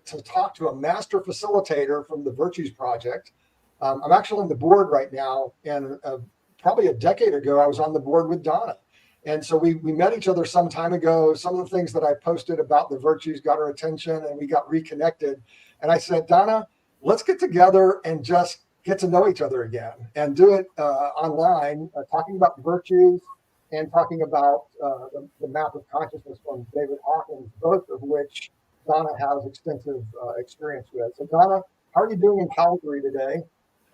to talk to a master facilitator from the Virtues Project. I'm actually on the board right now, and probably a decade ago, I was on the board with Donna. And so we met each other some time ago. Some of the things that I posted about the Virtues got her attention, and we got reconnected. And I said, Donna, let's get together and just get to know each other again and do it online, talking about virtues and talking about the map of consciousness from David Hawkins, both of which Donna has extensive experience with. So Donna, how are you doing in Calgary today?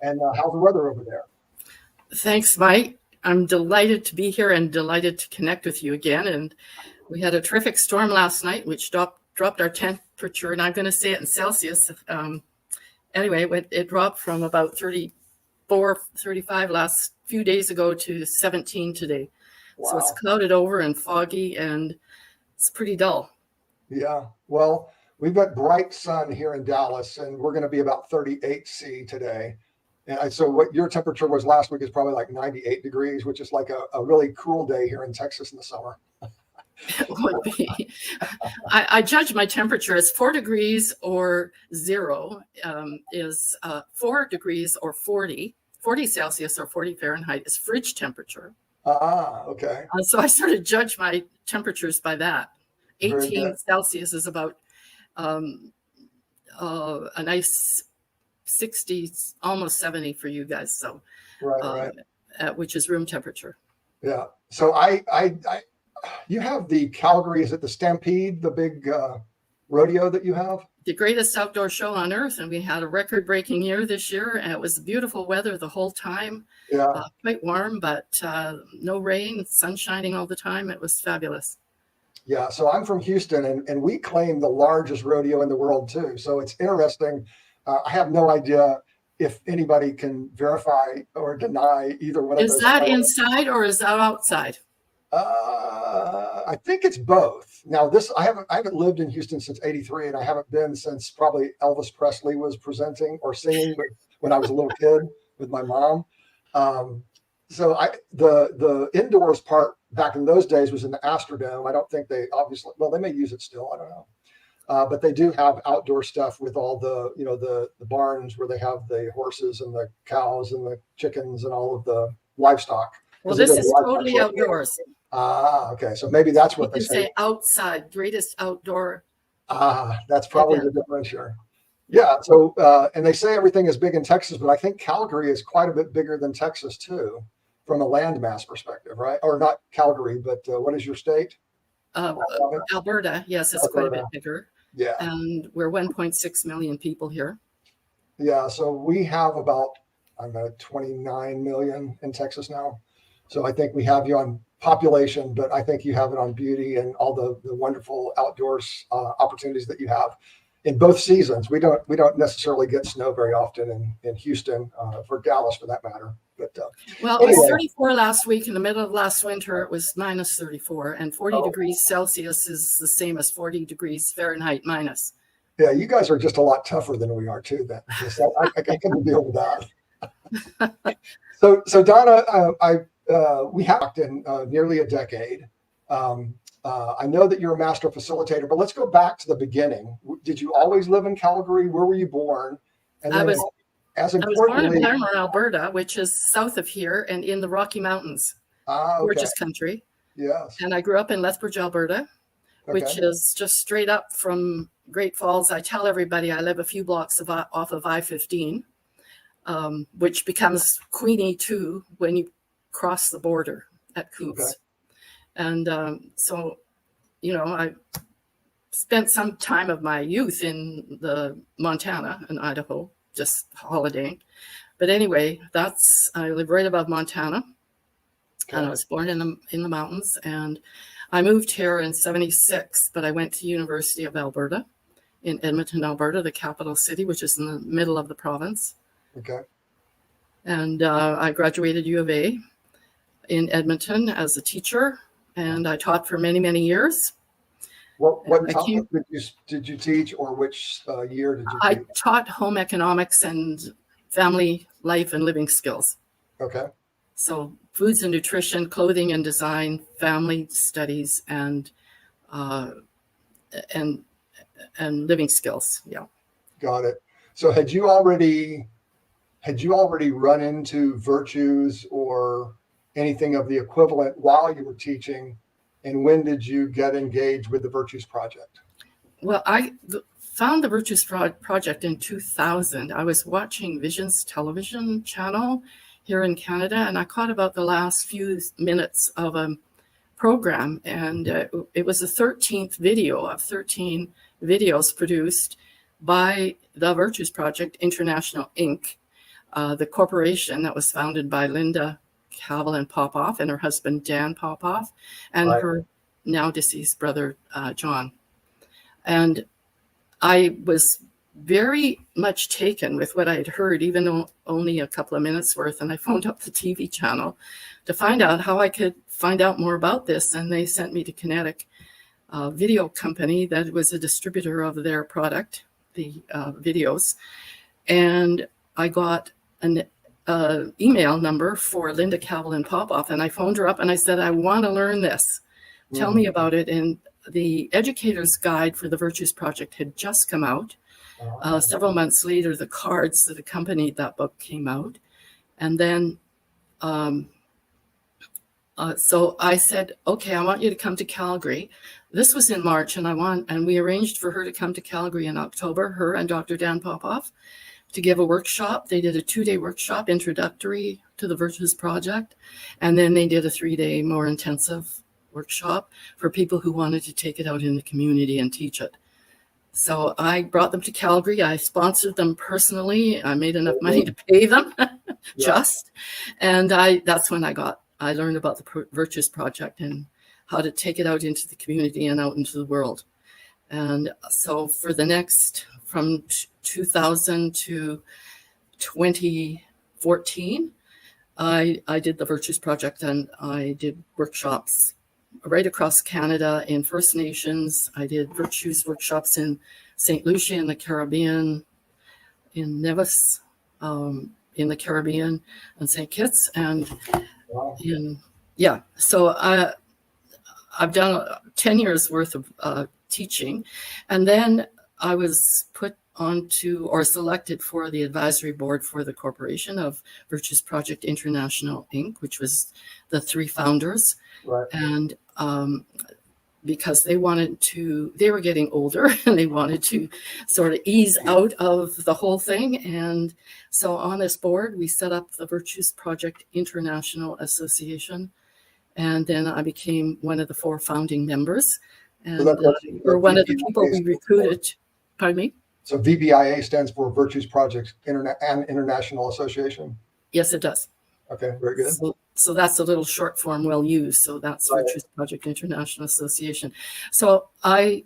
And how's the weather over there? Thanks, Mike. I'm delighted to be here and delighted to connect with you again. And we had a terrific storm last night, which dropped our temperature, and I'm going to say it in Celsius. Anyway, it dropped from about 34, 35 last few days ago to 17 today. Wow. So it's clouded over and foggy, and it's pretty dull. Yeah, well, we've got bright sun here in Dallas, and we're going to be about 38 C today. And so what your temperature was last week is probably like 98 degrees, which is like a really cool day here in Texas in the summer. It would be. I judge my temperature as 4 degrees or 0 is 4 degrees or 40 Celsius or 40 Fahrenheit is fridge temperature. Okay. So I sort of judge my temperatures by that. 18 Celsius is about a nice 60, almost 70 for you guys. So, right. Which is room temperature. Yeah. So you have the Calgary, is it the Stampede, the big rodeo that you have? The greatest outdoor show on earth. And we had a record-breaking year this year. And it was beautiful weather the whole time. Yeah. Quite warm, but no rain, sun shining all the time. It was fabulous. Yeah. So I'm from Houston, and we claim the largest rodeo in the world too. So it's interesting. I have no idea if anybody can verify or deny either one of those. Is that inside or is that outside? I think it's both. Now, I haven't lived in Houston since '83, and I haven't been since probably Elvis Presley was presenting or singing when I was a little kid with my mom. So the indoors part back in those days was in the Astrodome. I don't think they they may use it still. I don't know. But they do have outdoor stuff with all the barns where they have the horses and the cows and the chickens and all of the livestock. Well, this is totally outdoors. Okay. So maybe that's what they say outside, greatest outdoor. That's probably the differentiator. Yeah. So, and they say everything is big in Texas, but I think Calgary is quite a bit bigger than Texas too, from a landmass perspective, right? Or not Calgary, but what is your state? Alberta. Yes, it's quite a bit bigger. Yeah. And we're 1.6 million people here. Yeah. So we have about, 29 million in Texas now. So I think we have you on population, but I think you have it on beauty and all the wonderful outdoors opportunities that you have in both seasons. We don't necessarily get snow very often in Houston, for Dallas for that matter. But well, it was 34 last week. In the middle of last winter, it was minus 34, and 40 degrees Celsius is the same as 40 degrees Fahrenheit minus. Yeah, you guys are just a lot tougher than we are too. Then I couldn't deal with that. So Donna, we have talked in nearly a decade. I know that you're a master facilitator, but let's go back to the beginning. Did you always live in Calgary? Where were you born? And then I was born in Paramore, Alberta, which is south of here and in the Rocky Mountains. Gorgeous country. Yes. And I grew up in Lethbridge, Alberta, which is just straight up from Great Falls. I tell everybody I live a few blocks off of I-15, which becomes Queenie 2 when you cross the border at Coops. Okay. And so, I spent some time of my youth in the Montana and Idaho, just holidaying. But anyway, I live right above Montana. Okay. And I was born in the mountains, and I moved here in '76, but I went to University of Alberta in Edmonton, Alberta, the capital city, which is in the middle of the province. Okay. And I graduated U of A in Edmonton as a teacher, and I taught for many, many years. What topic did you teach, or which year did you teach? I taught home economics and family life and living skills. Okay. So foods and nutrition, clothing and design, family studies, and and living skills. Yeah. Got it. So had you already run into virtues or anything of the equivalent while you were teaching? And when did you get engaged with the Virtues Project? Well, I found the Virtues Project in 2000. I was watching Vision's television channel here in Canada, and I caught about the last few minutes of a program, and it was the 13th video of 13 videos produced by the Virtues Project International Inc., the corporation that was founded by Linda Kavalin Popoff and her husband Dan Popoff and Right. her now deceased brother John. And I was very much taken with what I had heard, even though only a couple of minutes worth. And I phoned up the TV channel to find out how I could find out more about this. And they sent me to Kinetic Video Company that was a distributor of their product, the videos. And I got an email number for Linda Kavalin Popoff. And I phoned her up and I said, I want to learn this. Tell me about it. And the Educator's Guide for the Virtues Project had just come out. Several months later, the cards that accompanied that book came out. And then, so I said, okay, I want you to come to Calgary. This was in March, and we arranged for her to come to Calgary in October, her and Dr. Dan Popoff, to give a workshop. They did a 2-day workshop introductory to the Virtues Project. And then they did a 3-day more intensive workshop for people who wanted to take it out in the community and teach it. So I brought them to Calgary. I sponsored them personally. I made enough money to pay them just. And that's when I learned about the Virtues Project and how to take it out into the community and out into the world. And so for the next, from 2000 to 2014, I did the Virtues Project, and I did workshops right across Canada in First Nations. I did virtues workshops in St. Lucia in the Caribbean, in Nevis in the Caribbean, and St. Kitts, and so I've done 10 years worth of teaching, and then I was put onto or selected for the advisory board for the corporation of Virtues Project International Inc., which was the 3 founders. Right. And because they were getting older and they wanted to sort of ease out of the whole thing. And so on this board, we set up the Virtues Project International Association. And then I became one of the 4 founding members. And or one of the people we recruited. Pardon me? So VBIA stands for Virtues Project International Association? Yes, it does. Okay, very good. So that's a little short form well used. So that's Virtues Project International Association. So I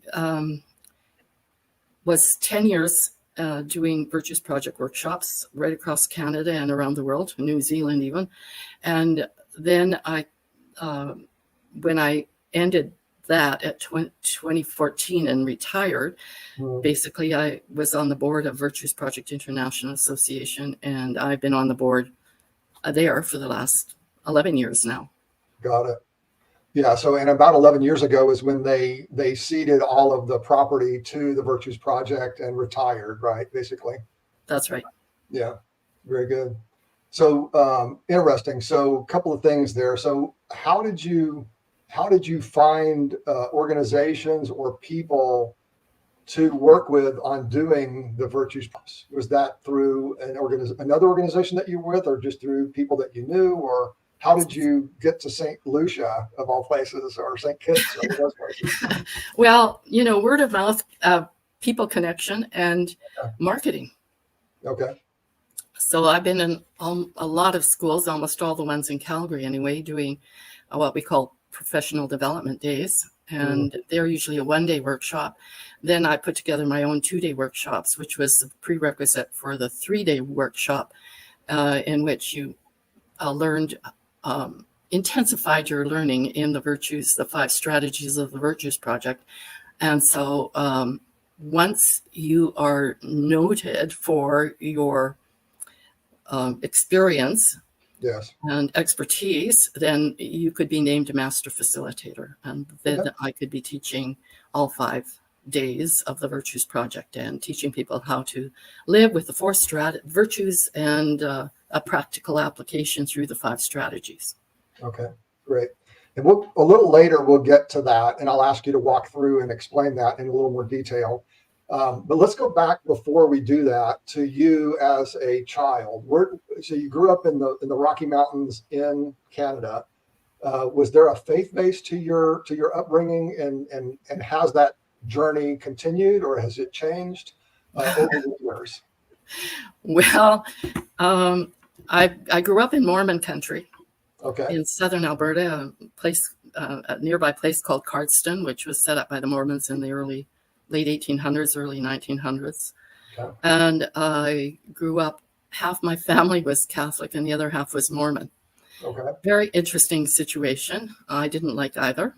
was 10 years doing Virtues Project workshops right across Canada and around the world, New Zealand even. And then when I ended that at 2014 and retired, basically I was on the board of Virtues Project International Association, and I've been on the board there for the last 11 years now. Got it. Yeah. So, and about 11 years ago is when they ceded all of the property to the Virtues Project and retired, right? Basically. That's right. Yeah. Very good. So, interesting. So a couple of things there. So how did you find organizations or people to work with on doing the Virtues? Was that through another organization that you were with, or just through people that you knew, or how did you get to St. Lucia of all places, or St. Kitts or those places? Well, word of mouth, people connection, and marketing. Okay. So I've been in a lot of schools, almost all the ones in Calgary anyway, doing what we call professional development days. And they're usually a 1-day workshop. Then I put together my own 2-day workshops, which was the prerequisite for the 3-day workshop, in which you intensified your learning in the virtues, the 5 strategies of the Virtues Project. And so once you are noted for your experience, yes, and expertise, then you could be named a master facilitator, and then I could be teaching all 5 days of the Virtues Project and teaching people how to live with the four virtues and a practical application through the 5 strategies. Okay, great. And a little later, we'll get to that, and I'll ask you to walk through and explain that in a little more detail. But let's go back before we do that to you as a child. So you grew up in the Rocky Mountains in Canada. Was there a faith base to your upbringing, and has that journey continued, or has it changed over the years? Well, I grew up in Mormon country. Okay. In southern Alberta, a nearby place called Cardston, which was set up by the Mormons in the late 1800s, early 1900s. Okay. And I grew up, half my family was Catholic and the other half was Mormon. Okay. Very interesting situation. I didn't like either.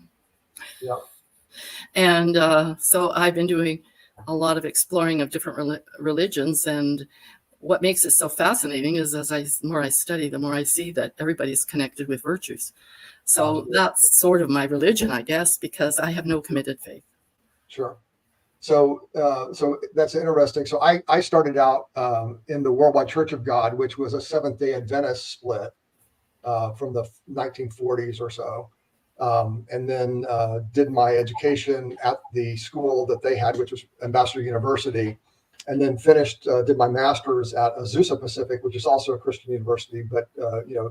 Yeah. And so I've been doing a lot of exploring of different religions, and what makes it so fascinating is the more I study, the more I see that everybody's connected with virtues. So that's sort of my religion, I guess, because I have no committed faith. Sure. So that's interesting. So I started out in the Worldwide Church of God, which was a Seventh-day Adventist split from the 1940s or so. And then did my education at the school that they had, which was Ambassador University. And then did my master's at Azusa Pacific, which is also a Christian university, but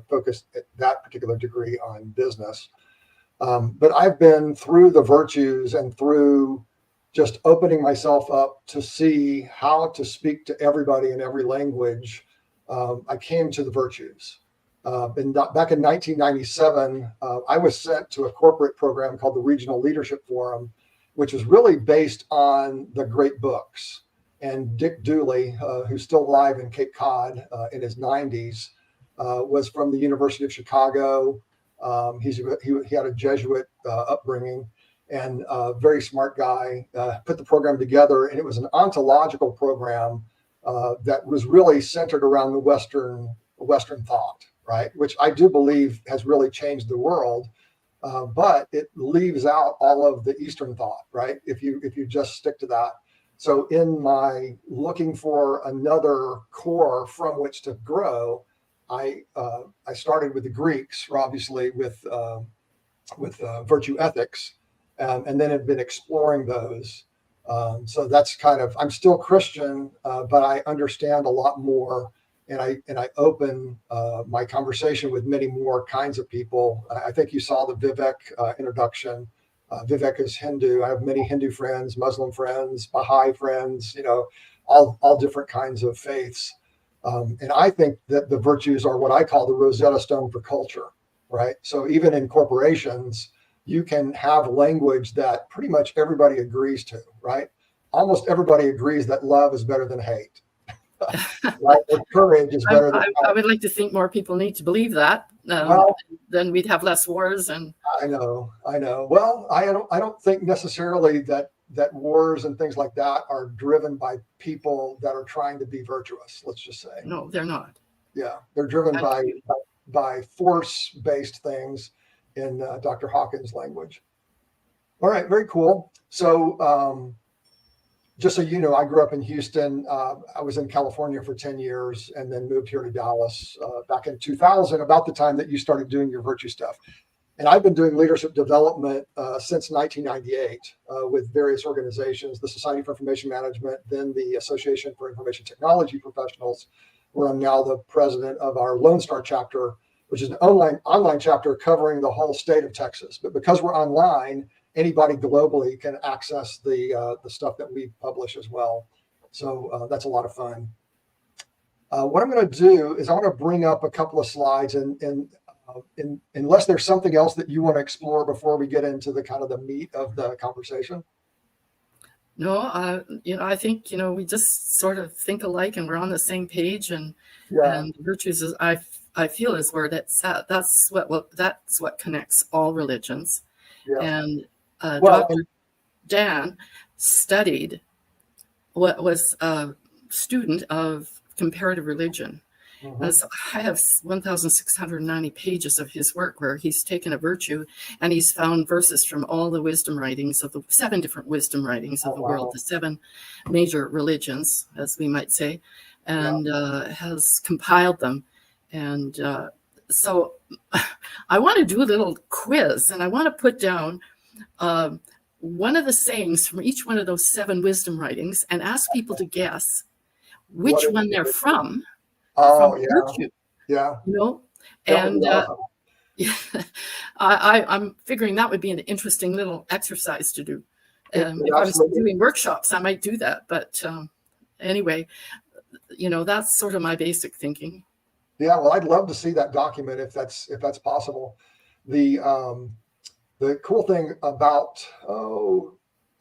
focused that particular degree on business. But I've been through the virtues and through just opening myself up to see how to speak to everybody in every language. I came to the virtues. Back in 1997, I was sent to a corporate program called the Regional Leadership Forum, which was really based on the great books. And Dick Dooley, who's still alive in Cape Cod in his 90s, was from the University of Chicago. He had a Jesuit upbringing, and a very smart guy, put the program together. And it was an ontological program that was really centered around the Western thought, right? Which I do believe has really changed the world. But it leaves out all of the Eastern thought, right? If you just stick to that. So in my looking for another core from which to grow, I started with the Greeks, obviously with virtue ethics, and then have been exploring those. So that's I'm still Christian, but I understand a lot more, and I open my conversation with many more kinds of people. I think you saw the Vivek introduction. Vivek is Hindu. I have many Hindu friends, Muslim friends, Baha'i friends, all different kinds of faiths. And I think that the virtues are what I call the Rosetta Stone for culture, right? So even in corporations, you can have language that pretty much everybody agrees to, right? Almost everybody agrees that love is better than hate. Right? Or courage is better than I would like to think more people need to believe that. Then we'd have less wars. And I know. Well, I don't think necessarily that wars and things like that are driven by people that are trying to be virtuous. Let's just say. No, they're not. Yeah, they're driven by force-based things in Dr. Hawkins' language. All right, very cool. So just so you know, I grew up in Houston. I was in California for 10 years and then moved here to Dallas back in 2000, about the time that you started doing your virtue stuff. And I've been doing leadership development since 1998 with various organizations, the Society for Information Management, then the Association for Information Technology Professionals, where I'm now the president of our Lone Star chapter, which is an online chapter covering the whole state of Texas. But because we're online, anybody globally can access the stuff that we publish as well. So that's a lot of fun. What I'm going to do is I want to bring up a couple of slides, and unless there's something else that you want to explore before we get into the kind of the meat of the conversation. No, I think, we just sort of think alike and we're on the same page, and virtues is, I feel, is where that's at. That's what connects all religions. Yeah. And Dr. Dan was a student of comparative religion. Mhm. So I have 1,690 pages of his work where he's taken a virtue and he's found verses from all the wisdom writings of the 7 different wisdom writings of Oh, the world, wow. the 7 major religions, as we might say, Yeah. and has compiled them. And so I want to do a little quiz, and I want to put down one of the sayings from each one of those 7 wisdom writings and ask people to guess What which is one they're it? from Oh, yeah. virtue, Yeah. you know? That would be And awesome. yeah, I'm figuring that would be an interesting little exercise to do. It If I was absolutely. doing workshops, I might do that. But anyway, that's sort of my basic thinking. Yeah. Well, I'd love to see that document if that's possible. The the cool thing about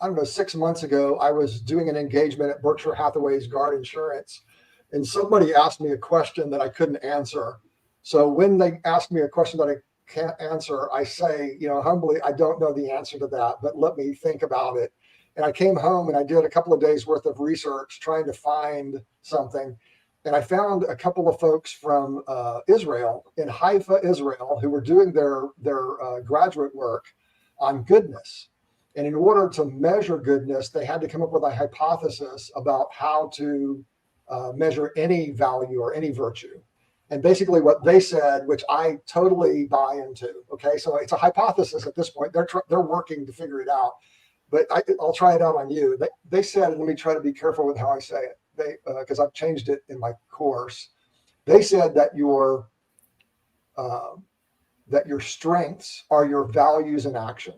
I don't know, 6 months ago, I was doing an engagement at Berkshire Hathaway's Guard Insurance, and somebody asked me a question that I couldn't answer. So when they ask me a question that I can't answer, I say, humbly, I don't know the answer to that, but let me think about it. And I came home and I did a couple of days worth of research trying to find something. And I found a couple of folks from Israel, in Haifa, Israel, who were doing their graduate work on goodness. And in order to measure goodness, they had to come up with a hypothesis about how to measure any value or any virtue. And basically, what they said, which I totally buy into. Okay, so it's a hypothesis at this point. They're working to figure it out, but I'll try it out on you. They said, and let me try to be careful with how I say it. Because I've changed it in my course. They said that your strengths are your values in action.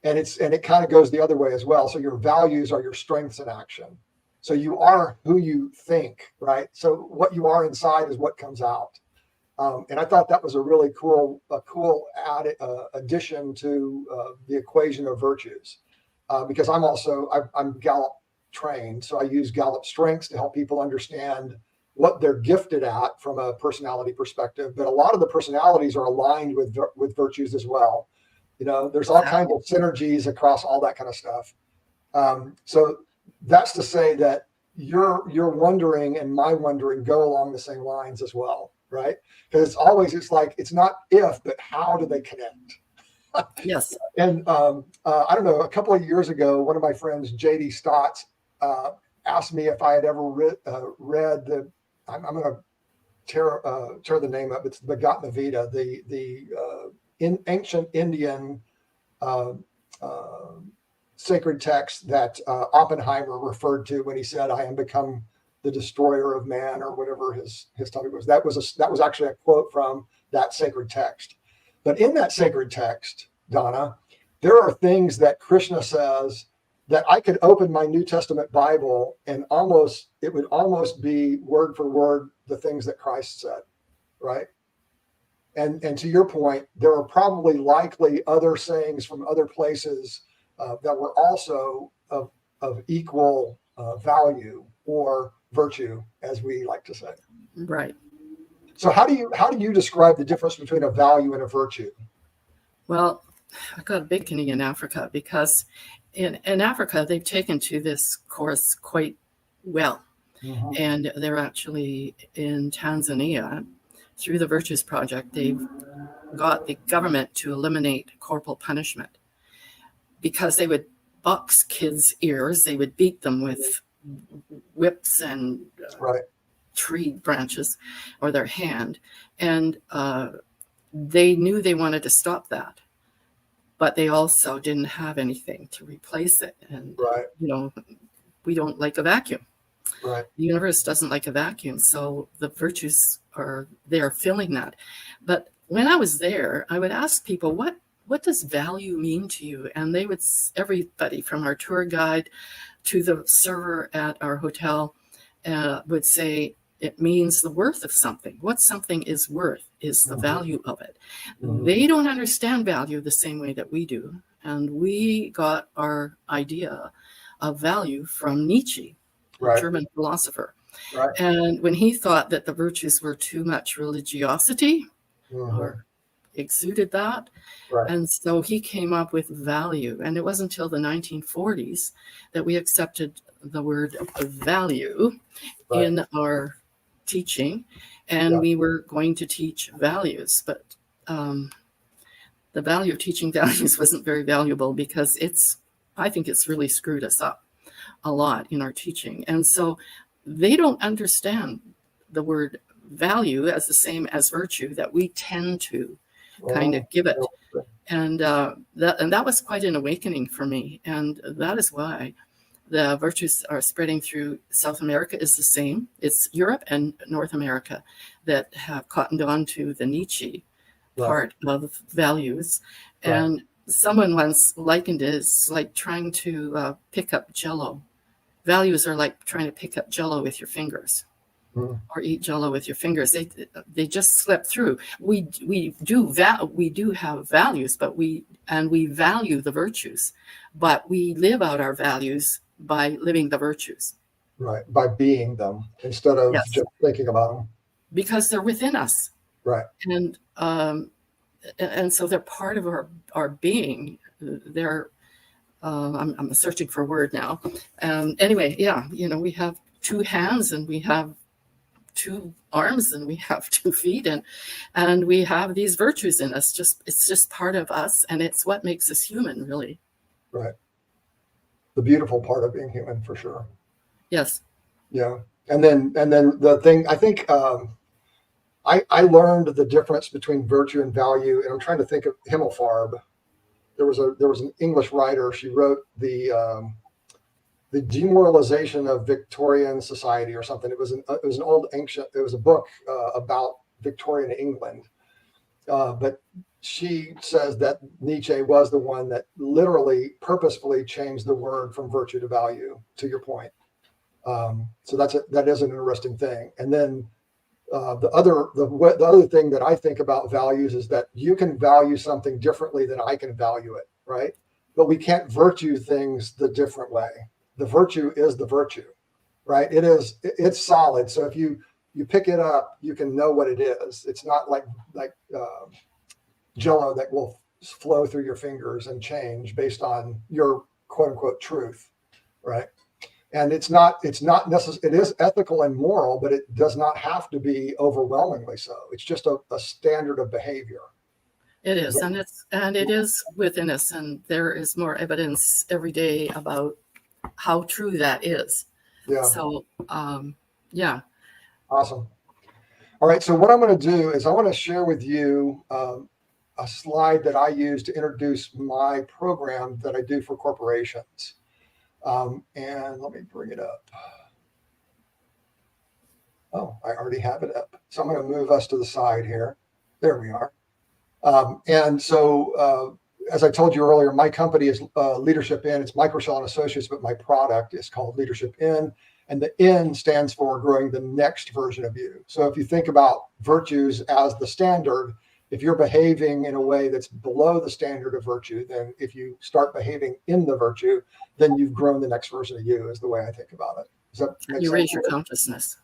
And it kind of goes the other way as well. So your values are your strengths in action. So you are who you think, right? So what you are inside is what comes out. And I thought that was a really cool addition to the equation of virtues, because I'm Gallup trained, so I use Gallup strengths to help people understand what they're gifted at from a personality perspective. But a lot of the personalities are aligned with virtues as well. There's all kinds of synergies across all that kind of stuff. So that's to say that your wondering and my wondering go along the same lines as well, right? Because it's like it's not if, but how do they connect? Yes. And I don't know, a couple of years ago, one of my friends, JD Stotts, asked me if I had ever read the. I'm going to tear the name up. It's the Bhagavad Gita, the in ancient Indian sacred text that Oppenheimer referred to when he said, "I am become the destroyer of man," or whatever his topic was. That was actually a quote from that sacred text. But in that sacred text, Donna, there are things that Krishna says that I could open my New Testament Bible and it would almost be word for word the things that Christ said, right? And to your point, there are probably likely other sayings from other places that were also of equal value or virtue, as we like to say. Right. So how do you describe the difference between a value and a virtue? Well, I got a beginning in Africa because in Africa, they've taken to this course quite well. Mm-hmm. And they're actually in Tanzania, through the Virtues Project, they've got the government to eliminate corporal punishment because they would box kids' ears. They would beat them with whips and Right. tree branches or their hand. And they knew they wanted to stop that. But they also didn't have anything to replace it. And, Right. We don't like a vacuum. Right. The universe doesn't like a vacuum. So the virtues are there filling that. But when I was there, I would ask people, what does value mean to you? And they would, everybody from our tour guide to the server at our hotel would say, it means the worth of something. What something is worth is the value of it. Mm-hmm. They don't understand value the same way that we do. And we got our idea of value from Nietzsche, right. a German philosopher. Right. And when he thought that the virtues were too much religiosity or exuded that. Right. And so he came up with value. And it wasn't until the 1940s that we accepted the word value in our teaching, and Yeah. we were going to teach values, but the value of teaching values wasn't very valuable because I think it's really screwed us up a lot in our teaching. And so they don't understand the word value as the same as virtue that we tend to kind of give it. And that was quite an awakening for me. And that is why the virtues are spreading through South America is the same. It's Europe and North America that have cottoned on to the Nietzsche part of values. And someone once likened it as like trying to pick up Jello. Values are like trying to pick up Jello with your fingers, or eat Jello with your fingers. They just slip through. We do have values, but we value the virtues, but we live out our values by living the virtues. Right, by being them instead of just thinking about them. Because they're within us. Right. And so they're part of our being. They're I'm searching for a word now. Anyway, we have two hands and we have two arms and we have 2 feet and we have these virtues in us. It's just part of us, and it's what makes us human, really. Right. The beautiful part of being human, for sure. Yes. Yeah. And then the thing, I think I learned the difference between virtue and value, and I'm trying to think of Himmelfarb. There was an English writer. She wrote the demoralization of Victorian society or something. It was an old ancient. It was a book about Victorian England. But she says that Nietzsche was the one that literally purposefully changed the word from virtue to value. To your point, so that is an interesting thing. And then the other thing that I think about values is that you can value something differently than I can value it, right? But we can't virtue things the different way. The virtue is the virtue, right? It's solid. So if you pick it up, you can know what it is. It's not like Jello that will flow through your fingers and change based on your quote unquote truth, right? And it's not necessary. It is ethical and moral, but it does not have to be overwhelmingly so. It's just a standard of behavior. It is, and it is within us, and there is more evidence every day about how true that is. Yeah. So, yeah. Awesome. All right. So what I'm going to do is I want to share with you a slide that I use to introduce my program that I do for corporations. And let me bring it up. Oh, I already have it up. So I'm going to move us to the side here. There we are. And so, as I told you earlier, my company is Leadership In. It's Mike, Rochelle and Associates, but my product is called Leadership In. And the N stands for growing the next version of you. So if you think about virtues as the standard, if you're behaving in a way that's below the standard of virtue, then if you start behaving in the virtue, then you've grown the next version of you, is the way I think about it. Does that make sense? You raise your consciousness.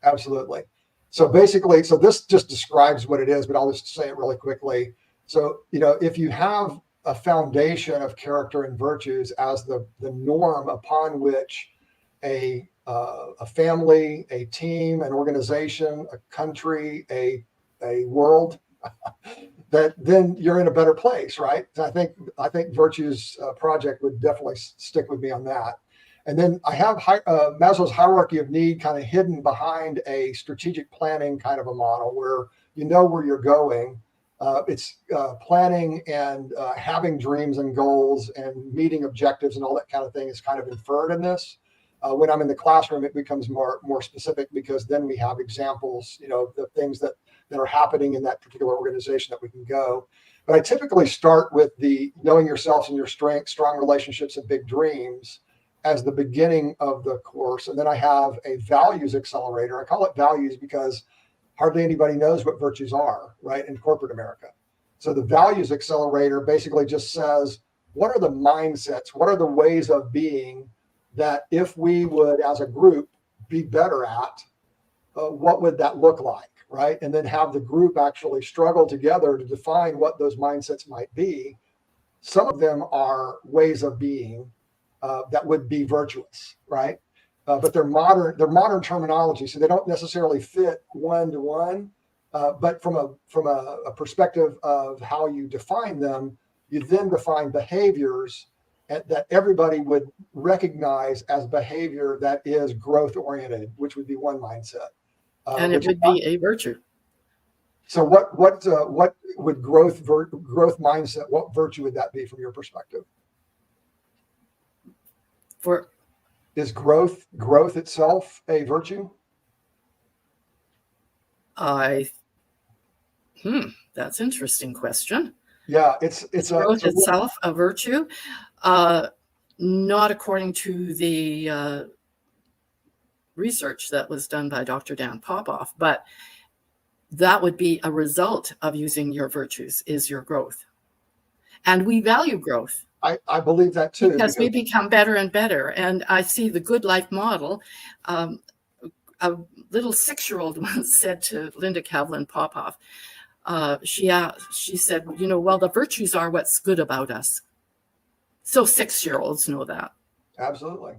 Absolutely. So basically, so this just describes what it is, but I'll just say it really quickly. So, if you have a foundation of character and virtues as the norm upon which a family, a team, an organization, a country, a world, that then you're in a better place, right? So I think Virtues Project would definitely stick with me on that. And then I have Maslow's hierarchy of need kind of hidden behind a strategic planning kind of a model where you know where you're going. It's planning and having dreams and goals and meeting objectives and all that kind of thing is kind of inferred in this. When I'm in the classroom, it becomes more specific because then we have examples, the things that are happening in that particular organization that we can go. But I typically start with the knowing yourselves and your strengths, strong relationships, and big dreams as the beginning of the course. And then I have a values accelerator. I call it values because hardly anybody knows what virtues are, right, in corporate America. So the values accelerator basically just says, what are the mindsets? What are the ways of being that if we would, as a group, be better at, what would that look like, right? And then have the group actually struggle together to define what those mindsets might be. Some of them are ways of being that would be virtuous, right? but they're modern terminology, so they don't necessarily fit one to one. But from a perspective of how you define them, you then define behaviors that everybody would recognize as behavior that is growth oriented, which would be one mindset. And it would be a virtue. So what would growth mindset, what virtue would that be from your perspective? Is growth itself a virtue? That's an interesting question. Yeah, it's growth itself a virtue? Not according to the research that was done by Dr. Dan Popoff, but that would be a result of using your virtues is your growth. And we value growth. I believe that too. Because we become better and better. And I see the good life model. A little 6-year-old once said to Linda Kavlin Popoff, she said, well, the virtues are what's good about us. So 6-year-olds know that. Absolutely.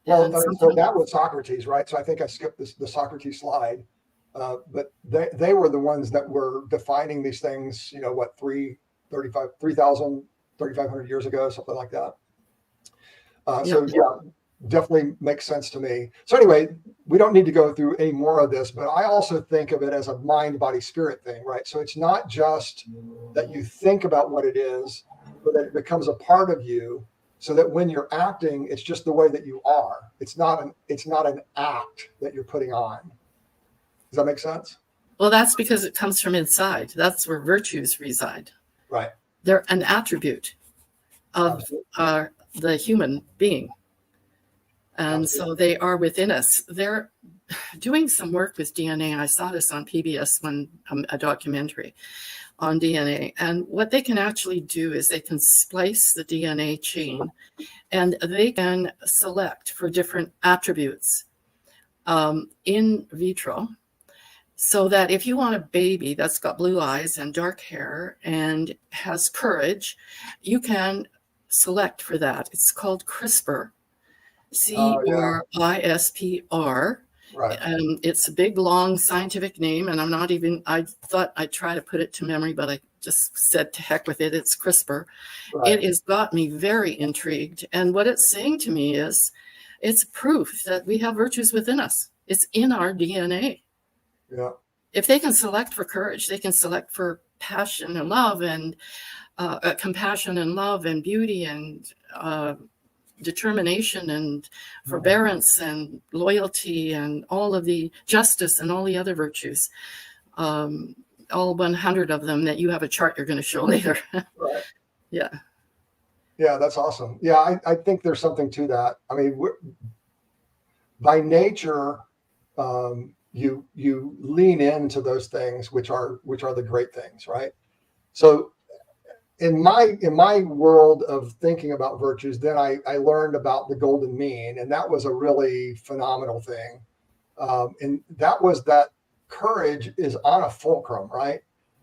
Well, so that was Socrates, right? So I think I skipped the Socrates slide. But they were the ones that were defining these things, 3,500 years ago, something like that. So yeah, definitely makes sense to me. So anyway, we don't need to go through any more of this, but I also think of it as a mind, body, spirit thing, right? So it's not just that you think about what it is, but that it becomes a part of you, so that when you're acting, it's just the way that you are. It's not an act that you're putting on. Does that make sense? Well, that's because it comes from inside. That's where virtues reside. Right. They're an attribute of the human being. And so they are within us. They're doing some work with DNA. I saw this on PBS, a documentary on DNA. And what they can actually do is they can splice the DNA chain and they can select for different attributes in vitro. So that if you want a baby that's got blue eyes and dark hair and has courage, you can select for that. It's called CRISPR, CRISPR. Right. And it's a big, long scientific name. And I thought I'd try to put it to memory, but I just said to heck with it. It's CRISPR. Right. It has got me very intrigued. And what it's saying to me is it's proof that we have virtues within us. It's in our DNA. Yeah. If they can select for courage, they can select for passion and love and compassion and love and beauty and determination and forbearance and loyalty and all of the justice and all the other virtues, all 100 of them that you have a chart you're going to show later. Right. Yeah. Yeah, that's awesome. Yeah, I think there's something to that. I mean, by nature, you lean into those things, which are the great things, right? So in my world of thinking about virtues, then I learned about the golden mean, and that was a really phenomenal thing. And that was that courage is on a fulcrum, right?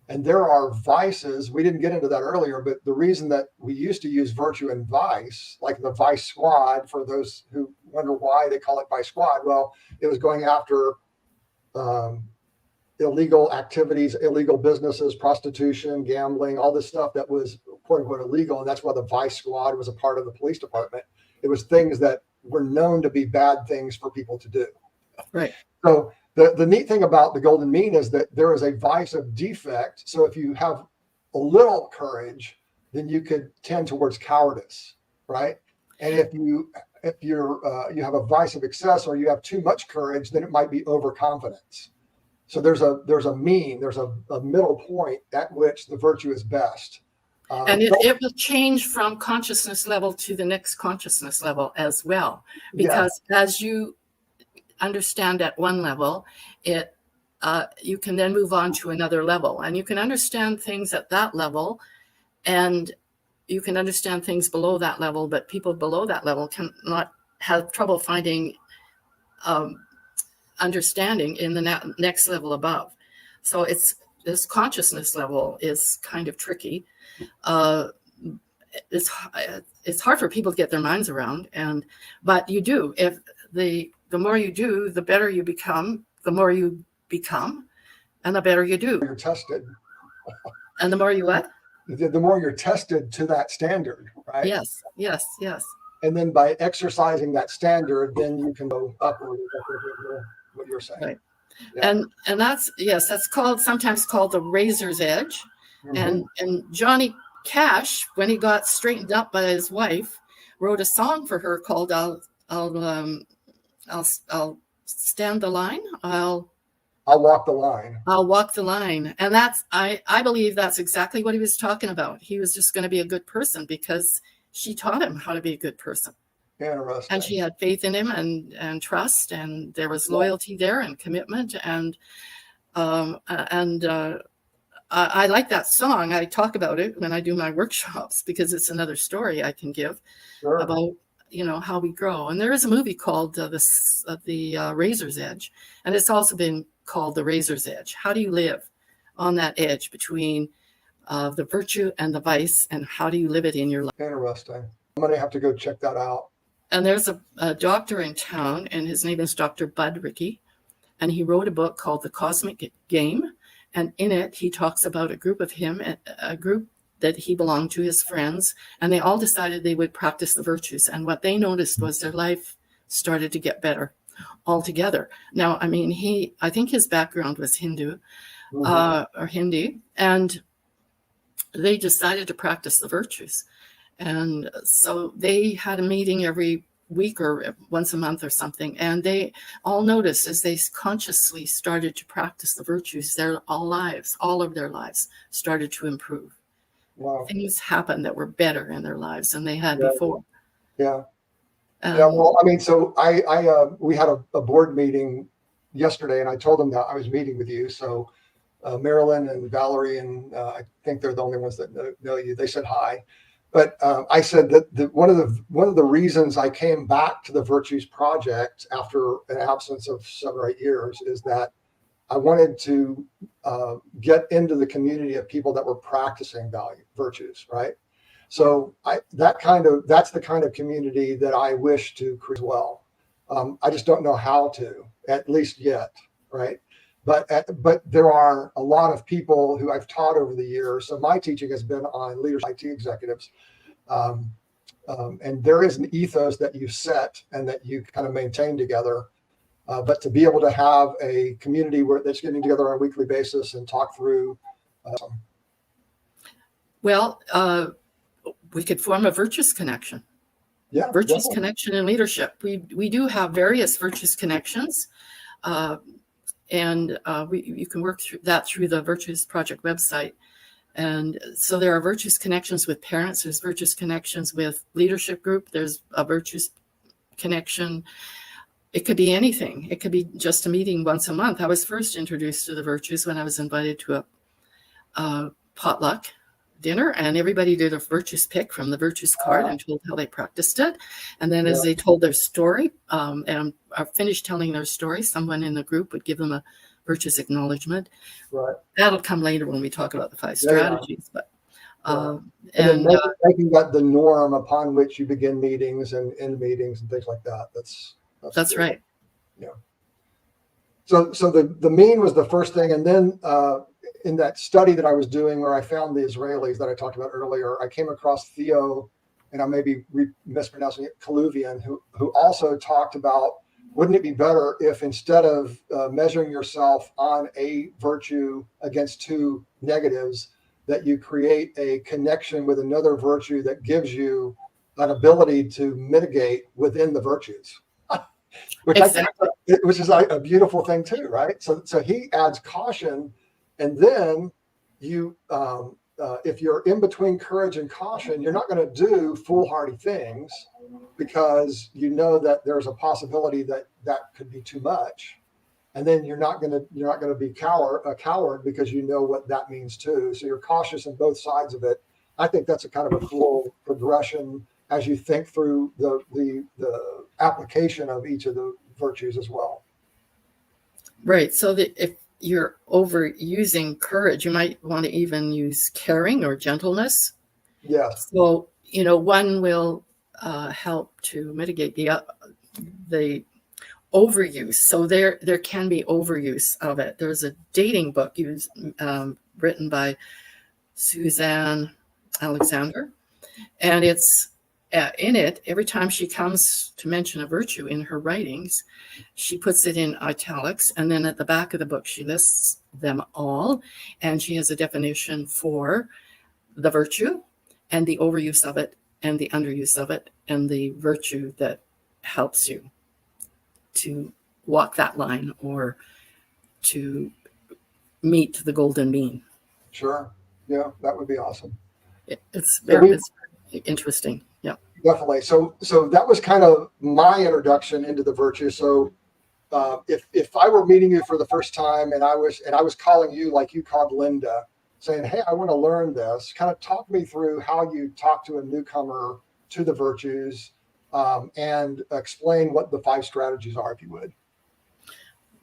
And there are vices. We didn't get into that earlier, but the reason that we used to use virtue and vice, like the vice squad, for those who wonder why they call it vice squad, well, it was going after illegal activities, illegal businesses, prostitution, gambling, all this stuff that was quote unquote illegal. And that's why the vice squad was a part of the police department. It was things that were known to be bad things for people to do. Right. So the neat thing about the golden mean is that there is a vice of defect. So if you have a little courage, then you could tend towards cowardice, right? And if you have a vice of excess, or you have too much courage, then it might be overconfidence. So there's a mean, there's a middle point at which the virtue is best. And it will change from consciousness level to the next consciousness level as well, because as you understand at one level, you can then move on to another level, and you can understand things at that level, and you can understand things below that level, but people below that level cannot have trouble finding understanding in the next level above. So this consciousness level is kind of tricky. It's hard for people to get their minds around, but you do. If the more you do, the better you become, the more you become, and the better you do. You're tested. And the more you what? The more you're tested to that standard, right? Yes, yes, yes. And then by exercising that standard, then you can go upward. What you're saying. Right. Yeah. And that's, yes, that's sometimes called the razor's edge. Mm-hmm. And Johnny Cash, when he got straightened up by his wife, wrote a song for her called I'll stand the line. I'll walk the line. I'll walk the line. And that's, I believe that's exactly what he was talking about. He was just going to be a good person because she taught him how to be a good person. Interesting. And she had faith in him and trust, and there was loyalty there and commitment. And I like that song. I talk about it when I do my workshops because it's another story I can give about, how we grow. And there is a movie called the Razor's Edge, and it's also been called The Razor's Edge. How do you live on that edge between the virtue and the vice, and how do you live it in your life? Interesting. I'm going to have to go check that out. And there's a doctor in town, and his name is Dr. Bud Rickey, and he wrote a book called The Cosmic Game. And in it, he talks about a group that he belonged to, his friends, and they all decided they would practice the virtues. And what they noticed was their life started to get better altogether. Now, I mean, I think his background was Hindu, or Hindi, and they decided to practice the virtues. And so they had a meeting every week or once a month or something. And they all noticed as they consciously started to practice the virtues, all of their lives started to improve. Wow. Things happened that were better in their lives than they had before. Yeah. Well, I mean, so we had a board meeting yesterday, and I told them that I was meeting with you. So Marilyn and Valerie, and I think they're the only ones that know you. They said hi. But I said that one of the reasons I came back to the Virtues Project after an absence of 7 or 8 years is that I wanted to get into the community of people that were practicing virtues, right? So that's the kind of community that I wish to create as well. I just don't know how to, at least yet, right? But there are a lot of people who I've taught over the years. So my teaching has been on leadership IT executives. And there is an ethos that you set and that you kind of maintain together. But to be able to have a community that's getting together on a weekly basis and talk through. We could form a virtues connection. Yeah. Virtues definitely. connection and leadership. We do have various virtues connections. And you can work through the Virtues Project website. And so there are virtues connections with parents. There's virtues connections with leadership group. There's a virtues connection. It could be anything. It could be just a meeting once a month. I was first introduced to the virtues when I was invited to a potluck dinner, and everybody did a virtues pick from the virtues card and told how they practiced it. And then as they told their story and finished telling their story, someone in the group would give them a virtues acknowledgement. Right. That'll come later when we talk about the 5 strategies. But and making that the norm upon which you begin meetings and end meetings and things like that. That's right. Yeah. So the mean was the first thing, and then in that study that I was doing where I found the Israelis that I talked about earlier, I came across Theo, and I may be mispronouncing it, Kaluvian, who also talked about, wouldn't it be better if instead of measuring yourself on a virtue against 2 negatives, that you create a connection with another virtue that gives you an ability to mitigate within the virtues, which is a beautiful thing too, right? So he adds caution. And then you, if you're in between courage and caution, you're not going to do foolhardy things because you know that there's a possibility that could be too much. And then you're not going to be a coward because you know what that means too. So you're cautious on both sides of it. I think that's a kind of a cool progression as you think through the application of each of the virtues as well. Right. So that if you're overusing courage, you might want to even use caring or gentleness. Yes. So, one will help to mitigate the overuse. So there can be overuse of it. There's a dating book written by Suzanne Alexander, and it's in it, every time she comes to mention a virtue in her writings, she puts it in italics, and then at the back of the book she lists them all, and she has a definition for the virtue and the overuse of it and the underuse of it and the virtue that helps you to walk that line or to meet the golden mean. Sure. Yeah, that would be awesome. It's very interesting. Yeah, definitely. So that was kind of my introduction into the virtue. So if I were meeting you for the first time and I was calling you like you called Linda, saying, hey, I want to learn this, kind of talk me through how you talk to a newcomer to the virtues, and explain what the 5 strategies are, if you would.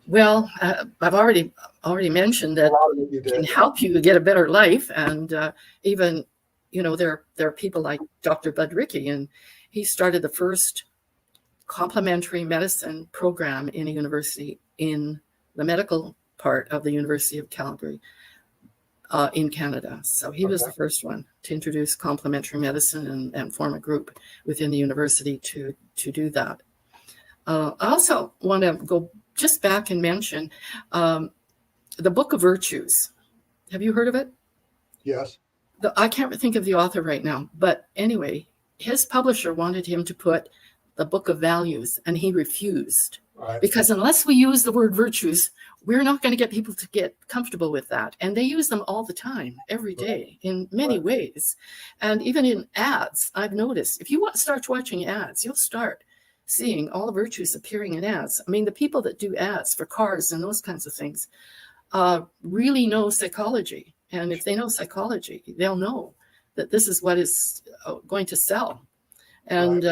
Well, I've already mentioned that it can help you get a better life, and even, there are people like Dr. Bud Rickey, and he started the first complementary medicine program in a university in the medical part of the University of Calgary in Canada. So he was the first one to introduce complementary medicine and form a group within the university to do that. I also want to go just back and mention the Book of Virtues. Have you heard of it? Yes. I can't think of the author right now, but anyway, his publisher wanted him to put the Book of Values, and he refused. Right. Because unless we use the word virtues, we're not going to get people to get comfortable with that. And they use them all the time, every day, in many ways. And even in ads, I've noticed, if you want to start watching ads, you'll start seeing all the virtues appearing in ads. I mean, the people that do ads for cars and those kinds of things really know psychology. And if they know psychology, they'll know that this is what is going to sell. And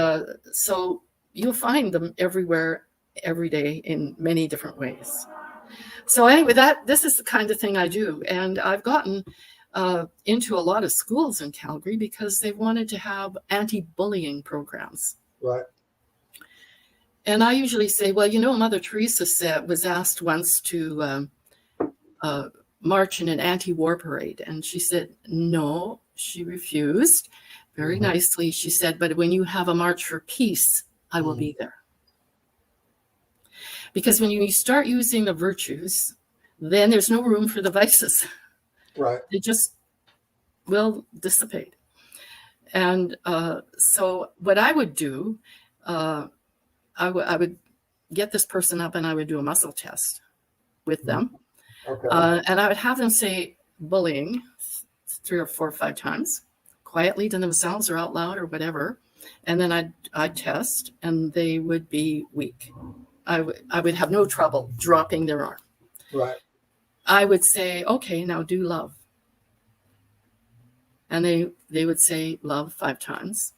so you'll find them everywhere, every day, in many different ways. So anyway, this is the kind of thing I do. And I've gotten into a lot of schools in Calgary because they wanted to have anti-bullying programs. Right. And I usually say, well, Mother Teresa was asked once to march in an anti-war parade. And she said, no, she refused. Very nicely, she said, but when you have a march for peace, I will be there. Because when you start using the virtues, then there's no room for the vices. Right. They just will dissipate. And so what I would do, I would get this person up and I would do a muscle test with them. Okay. And I would have them say bullying 3 or 4 or 5 times, quietly to themselves or out loud or whatever. And then I'd test, and they would be weak. I would have no trouble dropping their arm. Right. I would say, okay, now do love. And they would say love 5 times,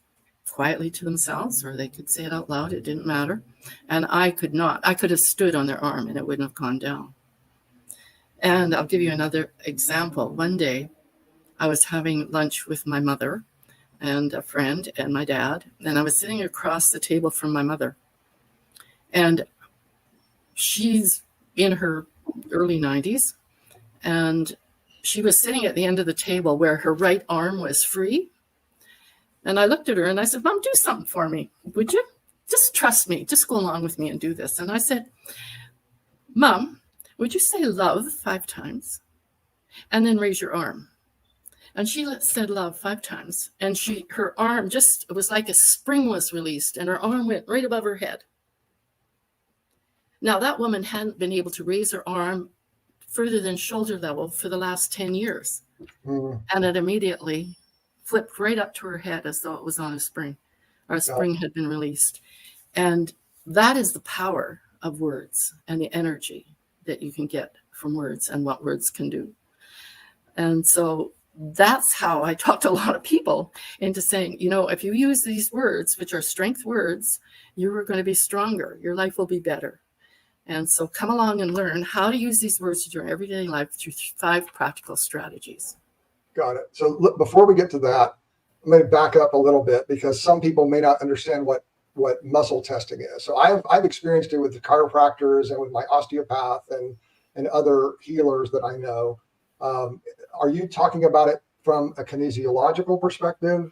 quietly to themselves, or they could say it out loud. It didn't matter. And I could not. I could have stood on their arm and it wouldn't have gone down. And I'll give you another example. One day, I was having lunch with my mother and a friend and my dad, and I was sitting across the table from my mother. And she's in her early 90s, and she was sitting at the end of the table where her right arm was free. And I looked at her and I said, Mom, do something for me, would you? Just trust me. Just go along with me and do this. And I said, Mom, would you say love 5 times and then raise your arm? And she said love 5 times. And her arm it was like a spring was released and her arm went right above her head. Now that woman hadn't been able to raise her arm further than shoulder level for the last 10 years. And it immediately flipped right up to her head as though it was on a spring, or a spring had been released. And that is the power of words and the energy that you can get from words and what words can do. And so that's how I talked a lot of people into saying, if you use these words, which are strength words, you're going to be stronger. Your life will be better. And so come along and learn how to use these words in your everyday life through 5 practical strategies. Got it. So look, before we get to that, I'm going to back up a little bit because some people may not understand what what muscle testing is. So I've experienced it with the chiropractors and with my osteopath and other healers that I know. Are you talking about it from a kinesiological perspective?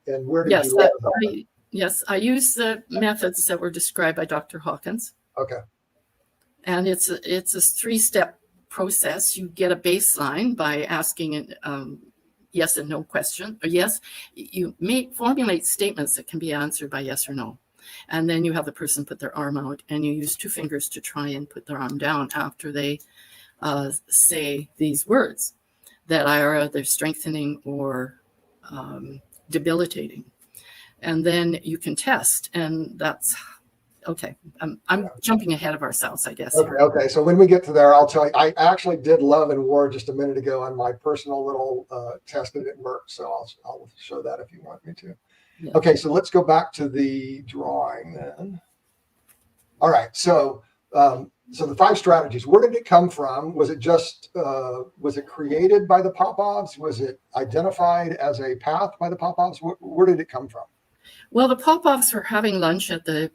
And where did you learn about it? Yes, I use the methods that were described by Dr. Hawkins. Okay. And it's a 3-step process. You get a baseline by asking yes and no question. Or yes, you may formulate statements that can be answered by yes or no. And then you have the person put their arm out, and you use 2 fingers to try and put their arm down after they say these words that are either strengthening or debilitating. And then you can test, and that's okay. I'm jumping ahead of ourselves, I guess. Okay. So when we get to there, I'll tell you, I actually did love and war just a minute ago on my personal little test, and it worked. So I'll show that if you want me to. Yeah. Okay. So let's go back to the drawing then. All right. So the 5 strategies, where did it come from? Was it just, was it created by the Popovs? Was it identified as a path by the Popovs? Where did it come from? Well, the Popovs were having lunch at the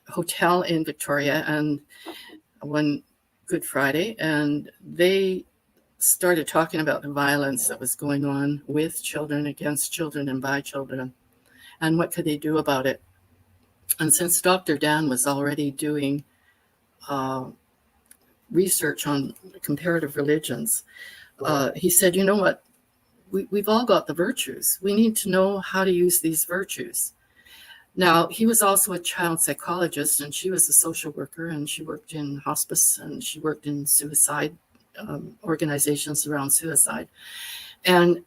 hotel in Victoria and one Good Friday, and they started talking about the violence that was going on with children, against children, and by children, and what could they do about it. And since Dr. Dan was already doing research on comparative religions, he said, you know what? We've all got the virtues. We need to know how to use these virtues. Now, he was also a child psychologist, and she was a social worker, and she worked in hospice, and she worked in suicide organizations around suicide. And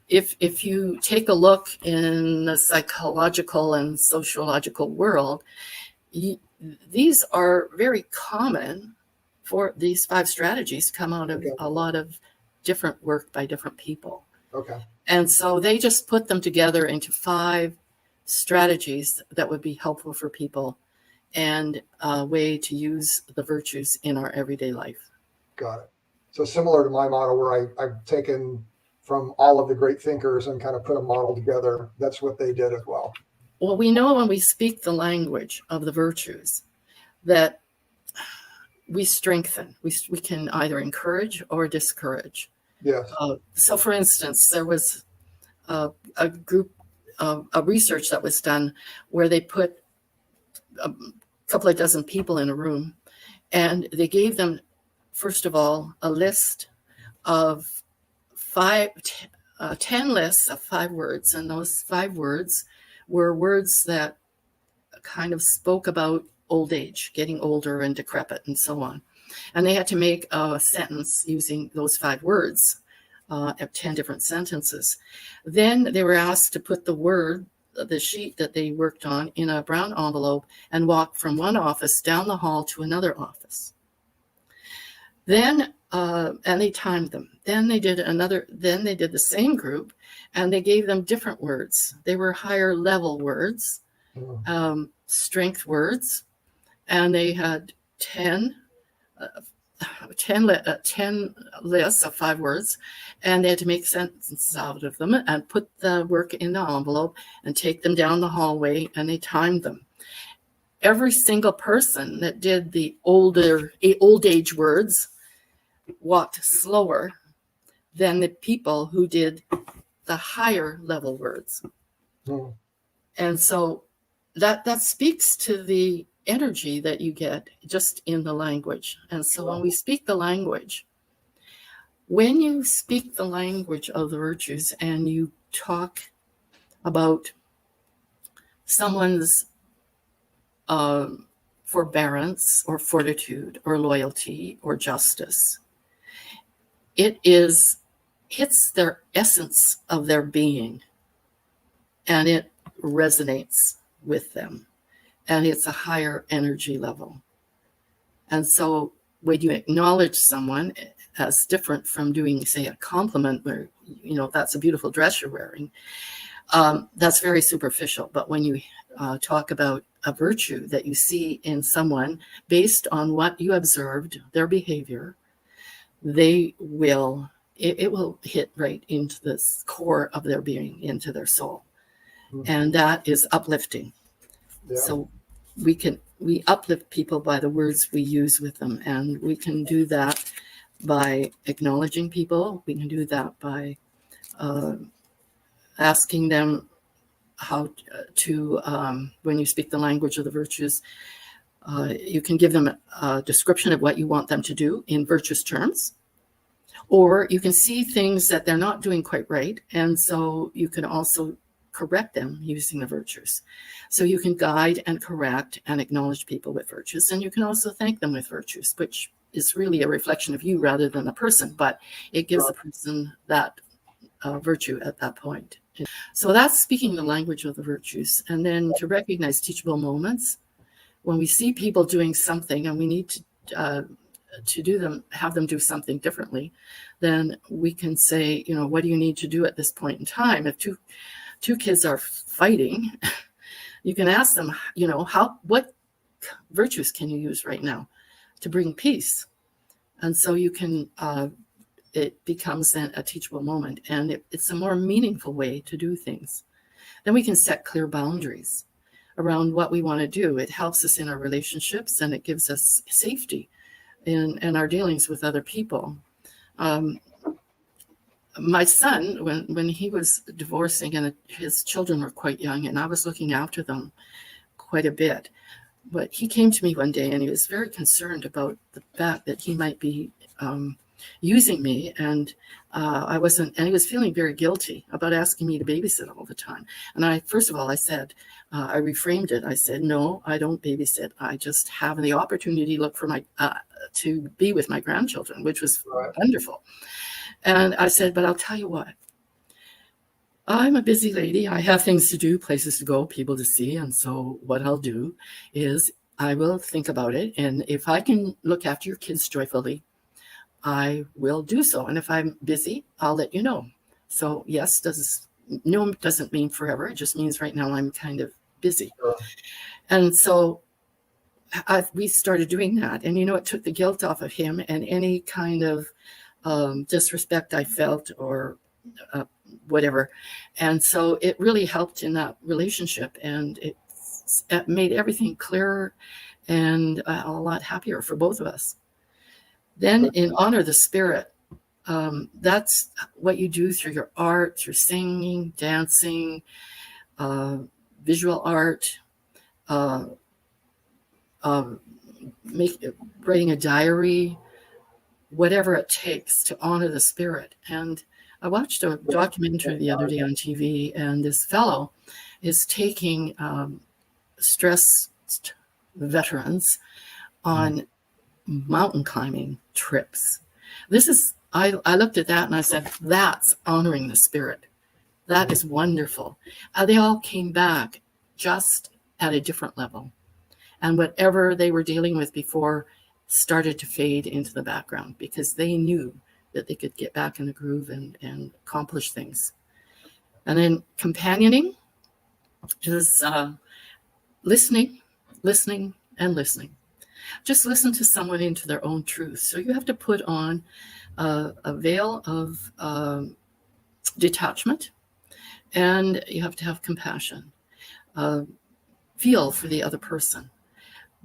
if you take a look in the psychological and sociological world, these are very common. For these 5 strategies come out of a lot of different work by different people. Okay. And so they just put them together into 5 strategies that would be helpful for people and a way to use the virtues in our everyday life. Got it. So similar to my model where I've taken from all of the great thinkers and kind of put a model together. That's what they did as well. Well, we know when we speak the language of the virtues that we strengthen. We can either encourage or discourage. Yes. So, for instance, there was a group of research that was done where they put a couple of dozen people in a room, and they gave them, first of all, a list of 10 lists of 5 words, and those 5 words were words that kind of spoke about old age, getting older and decrepit and so on. And they had to make a sentence using those 5 words, 10 different sentences. Then they were asked to put the sheet that they worked on in a brown envelope and walk from one office down the hall to another office. Then, and they timed them. Then they did the same group, and they gave them different words. They were higher level words, strength words, and they had 10 lists of 5 words, and they had to make sentences out of them and put the work in the envelope and take them down the hallway, and they timed them. Every single person that did the old age words walked slower than the people who did the higher level words. And so that speaks to the energy that you get just in the language. And so when we speak the language, when you speak the language of the virtues and you talk about someone's forbearance or fortitude or loyalty or justice, it hits their essence of their being, and it resonates with them, and it's a higher energy level. And so when you acknowledge someone as different from doing, say, a compliment where, that's a beautiful dress you're wearing, that's very superficial. But when you talk about a virtue that you see in someone based on what you observed, their behavior, it will hit right into the core of their being, into their soul. and that is uplifting. Yeah. So we uplift people by the words we use with them, and we can do that by acknowledging people. We can do that by asking them how to when you speak the language of the virtues, you can give them a description of what you want them to do in virtuous terms, or you can see things that they're not doing quite right, and so you can also correct them using the virtues. So you can guide and correct and acknowledge people with virtues, and you can also thank them with virtues, which is really a reflection of you rather than the person, but it gives the person that virtue at that point. So that's speaking the language of the virtues. And then to recognize teachable moments. When we see people doing something and we need to do them, have them do something differently, then we can say, you know, what do you need to do at this point in time? If two kids are fighting, you can ask them, you know, what virtues can you use right now to bring peace? And so you can, it becomes then a teachable moment, and it's a more meaningful way to do things. Then we can set clear boundaries around what we want to do. It helps us in our relationships, and it gives us safety in our dealings with other people. My son, when he was divorcing and his children were quite young, and I was looking after them quite a bit, but he came to me one day and he was very concerned about the fact that he might be using me, and I wasn't, and he was feeling very guilty about asking me to babysit all the time. And first of all, I said, I reframed it. I said, no, I don't babysit. I just have the opportunity to look for to be with my grandchildren, which was wonderful. And I said, but I'll tell you what, I'm a busy lady. I have things to do, places to go, people to see. And so what I'll do is I will think about it. And if I can look after your kids joyfully, I will do so. And if I'm busy, I'll let you know. So yes, no doesn't mean forever. It just means right now I'm kind of busy. Sure. And so we started doing that. And, you know, it took the guilt off of him and any kind of disrespect I felt or whatever. And so it really helped in that relationship. And it made everything clearer and a lot happier for both of us. Then in honor the spirit, that's what you do through your art, through singing, dancing, visual art, writing a diary, whatever it takes to honor the spirit. And I watched a documentary the other day on TV, and this fellow is taking stressed veterans on mountain climbing trips. I looked at that and I said, that's honoring the spirit. That is wonderful. They all came back just at a different level. And whatever they were dealing with before started to fade into the background because they knew that they could get back in the groove and accomplish things. And then companioning is listening, and listening. Just listen to someone into their own truth. So you have to put on a veil of detachment, and you have to have compassion. Feel for the other person,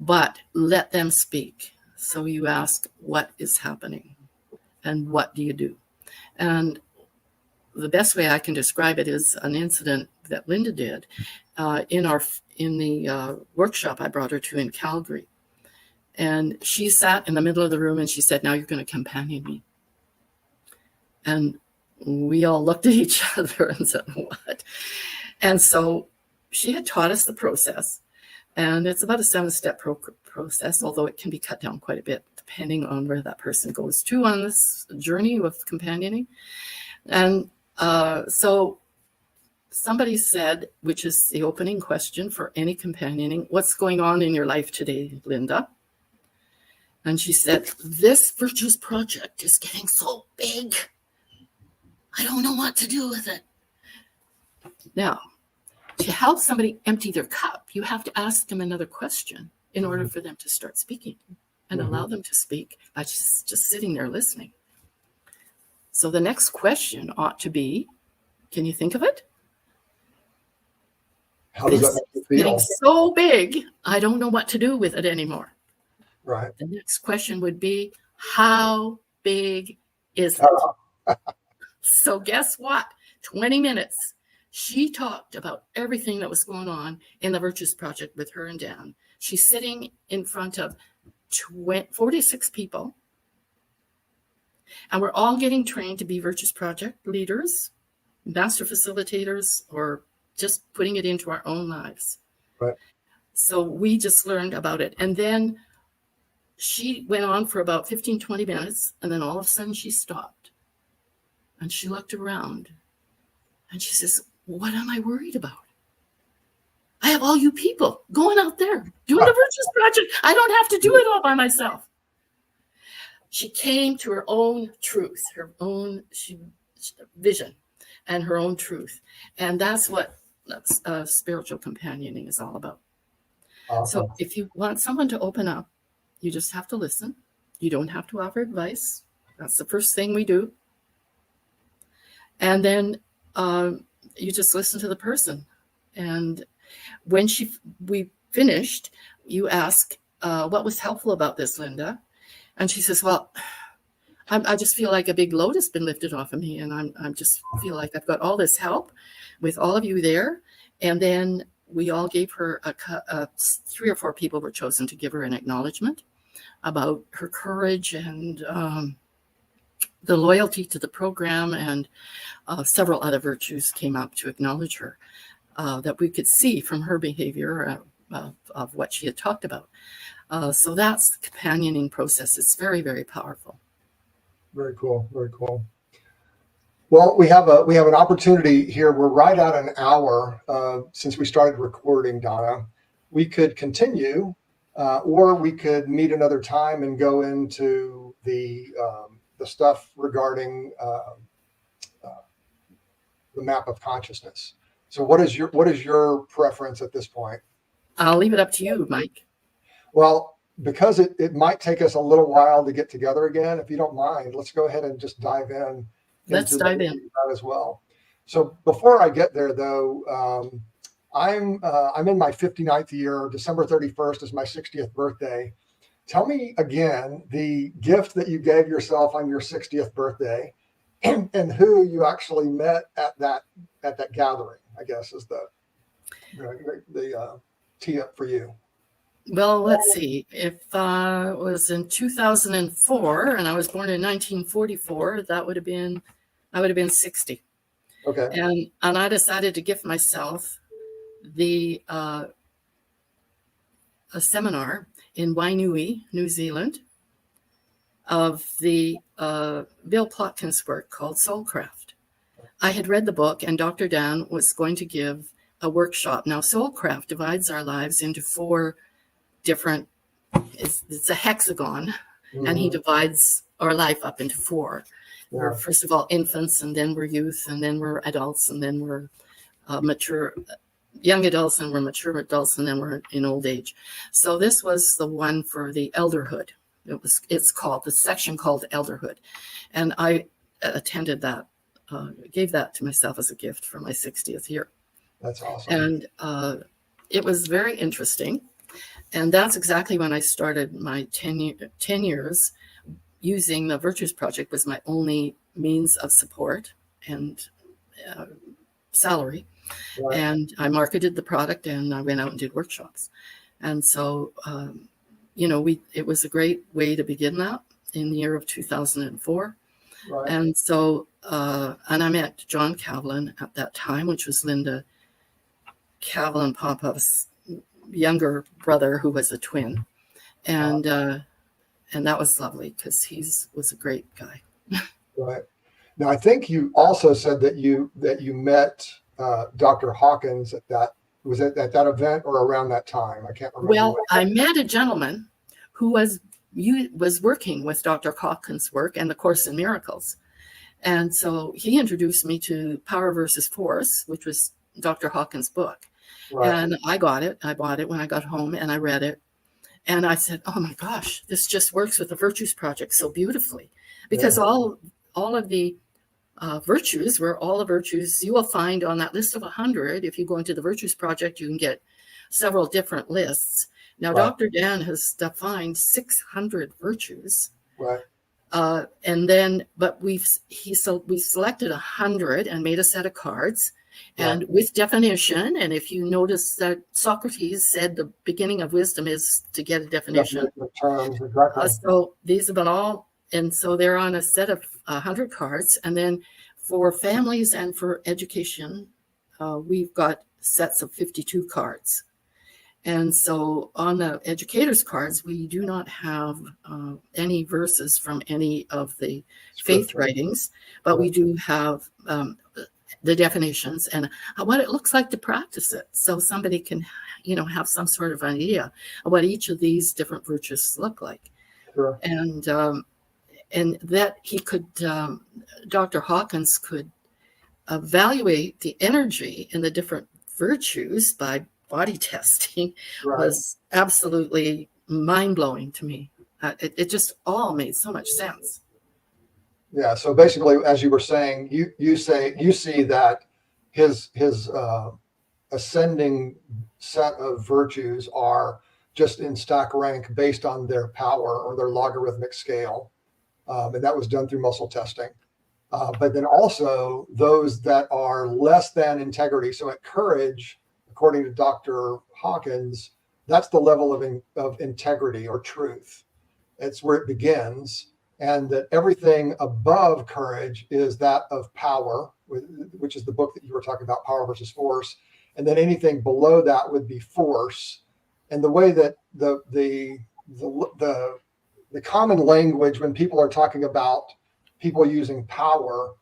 but let them speak. So you ask, what is happening? And what do you do? And the best way I can describe it is an incident that Linda did in the workshop I brought her to in Calgary. And she sat in the middle of the room and she said, now you're going to companion me. And we all looked at each other and said, what? And so she had taught us the process. And it's about a 7-step process, although it can be cut down quite a bit depending on where that person goes to on this journey with companioning. And so somebody said, which is the opening question for any companioning, what's going on in your life today, Linda? And she said, this virtuous project is getting so big. I don't know what to do with it. Now, to help somebody empty their cup, you have to ask them another question in order for them to start speaking and allow them to speak by just sitting there listening. So the next question ought to be, can you think of it? How does that This make is you getting feel? so big, I don't know what to do with it anymore. Right. The next question would be, how big is it? So guess what? 20 minutes. She talked about everything that was going on in the Virtuous Project with her and Dan. She's sitting in front of 46 people, and we're all getting trained to be Virtuous Project leaders, master facilitators, or just putting it into our own lives. Right. So we just learned about it. And then she went on for about 15, 20 minutes, and then all of a sudden she stopped. And she looked around, and she says, what am I worried about? I have all you people going out there doing the Virtuous Project. I don't have to do it all by myself. She came to her own truth, her own vision, and her own truth. And that's what spiritual companioning is all about. Awesome. So if you want someone to open up, you just have to listen. You don't have to offer advice. That's the first thing we do. And then you just listen to the person. And when we finished, you ask, what was helpful about this, Linda? And she says, well, I just feel like a big load has been lifted off of me. And I just feel like I've got all this help with all of you there. And then we all gave her 3 or 4 people were chosen to give her an acknowledgement about her courage and the loyalty to the program, and several other virtues came up to acknowledge her that we could see from her behavior of what she had talked about. So that's the companioning process. It's very, very powerful. Very cool. Very cool. Well, we have an opportunity here. We're right at an hour since we started recording, Donna. We could continue, or we could meet another time and go into the stuff regarding the map of consciousness. So, what is your preference at this point? I'll leave it up to you, Mike. Well, because it might take us a little while to get together again, if you don't mind, let's go ahead and just dive in. Let's dive in as well. So before I get there, though, I'm in my 59th year. December 31st is my 60th birthday. Tell me again the gift that you gave yourself on your 60th birthday, and who you actually met at that gathering. I guess is the tee up for you. Well, let's see. If it was in 2004 and I was born in 1944, I would have been 60. Okay. And I decided to gift myself a seminar in Wainui, New Zealand, of the Bill Plotkin's work called Soulcraft. I had read the book, and Dr. Dan was going to give a workshop. Now, Soulcraft divides our lives into 4 different, it's a hexagon, mm-hmm. And he divides our life up into 4. Yeah. We're first of all infants, and then we're youth, and then we're adults, and then we're mature young adults, and we're mature adults, and then we're in old age. So this was the one for the elderhood. It's called the section called elderhood, and I attended that, gave that to myself as a gift for my 60th year. That's awesome. And it was very interesting. And that's exactly when I started my 10 years using the Virtuous Project was my only means of support and salary. Right. And I marketed the product, and I went out and did workshops. And so, it was a great way to begin that in the year of 2004. Right. And so, and I met John Cavlin at that time, which was Linda Cavlin Popov's younger brother, who was a twin, and that was lovely because was a great guy. Right. Now, I think you also said that you met Dr. Hawkins at that event or around that time. I can't remember. Well, I met a gentleman who was working with Dr. Hawkins' work and the Course in Miracles, and so he introduced me to Power versus Force, which was Dr. Hawkins' book. Right. And I got it. I bought it when I got home, and I read it. And I said, oh my gosh, this just works with the Virtues Project so beautifully. Because all of the virtues, where all the virtues you will find on that list of 100. If you go into the Virtues Project, you can get several different lists. Now, Right. Dr. Dan has defined 600 virtues. Right. And then, but we selected 100 and made a set of cards, and with definition. And if you notice that Socrates said the beginning of wisdom is to get a definition. Terms, exactly. So these have been all, and so they're on a set of 100 cards. And then for families and for education, we've got sets of 52 cards. And so on the educators cards, we do not have any verses from any of the faith writings, but we do have the definitions and what it looks like to practice it. So somebody can, have some sort of idea of what each of these different virtues look like. Sure. And that he could, Dr. Hawkins could evaluate the energy in the different virtues by body testing was absolutely mind-blowing to me. It just all made so much sense. Yeah. So basically, as you were saying, you see that his ascending set of virtues are just in stack rank based on their power or their logarithmic scale, and that was done through muscle testing. But then also those that are less than integrity. So at courage, according to Dr. Hawkins, that's the level of integrity or truth. It's where it begins. And that everything above courage is that of power, which is the book that you were talking about, Power versus Force. And then anything below that would be force. And the way that the common language when people are talking about people using power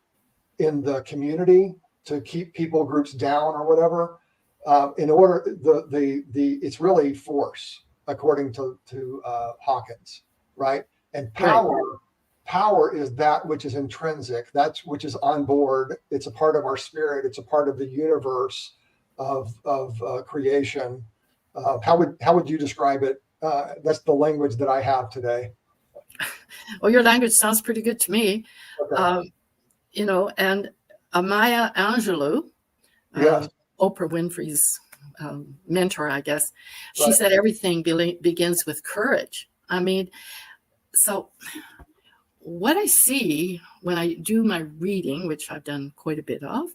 in the community to keep people groups down or whatever, it's really force, according to Hawkins, right? And power is that which is intrinsic, that's which is on board. It's a part of our spirit. It's a part of the universe of creation. How would you describe it? That's the language that I have today. Well, your language sounds pretty good to me. Okay. And Maya Angelou, Yes. Oprah Winfrey's mentor, I guess, she said everything begins with courage. I mean, so what I see when I do my reading, which I've done quite a bit of,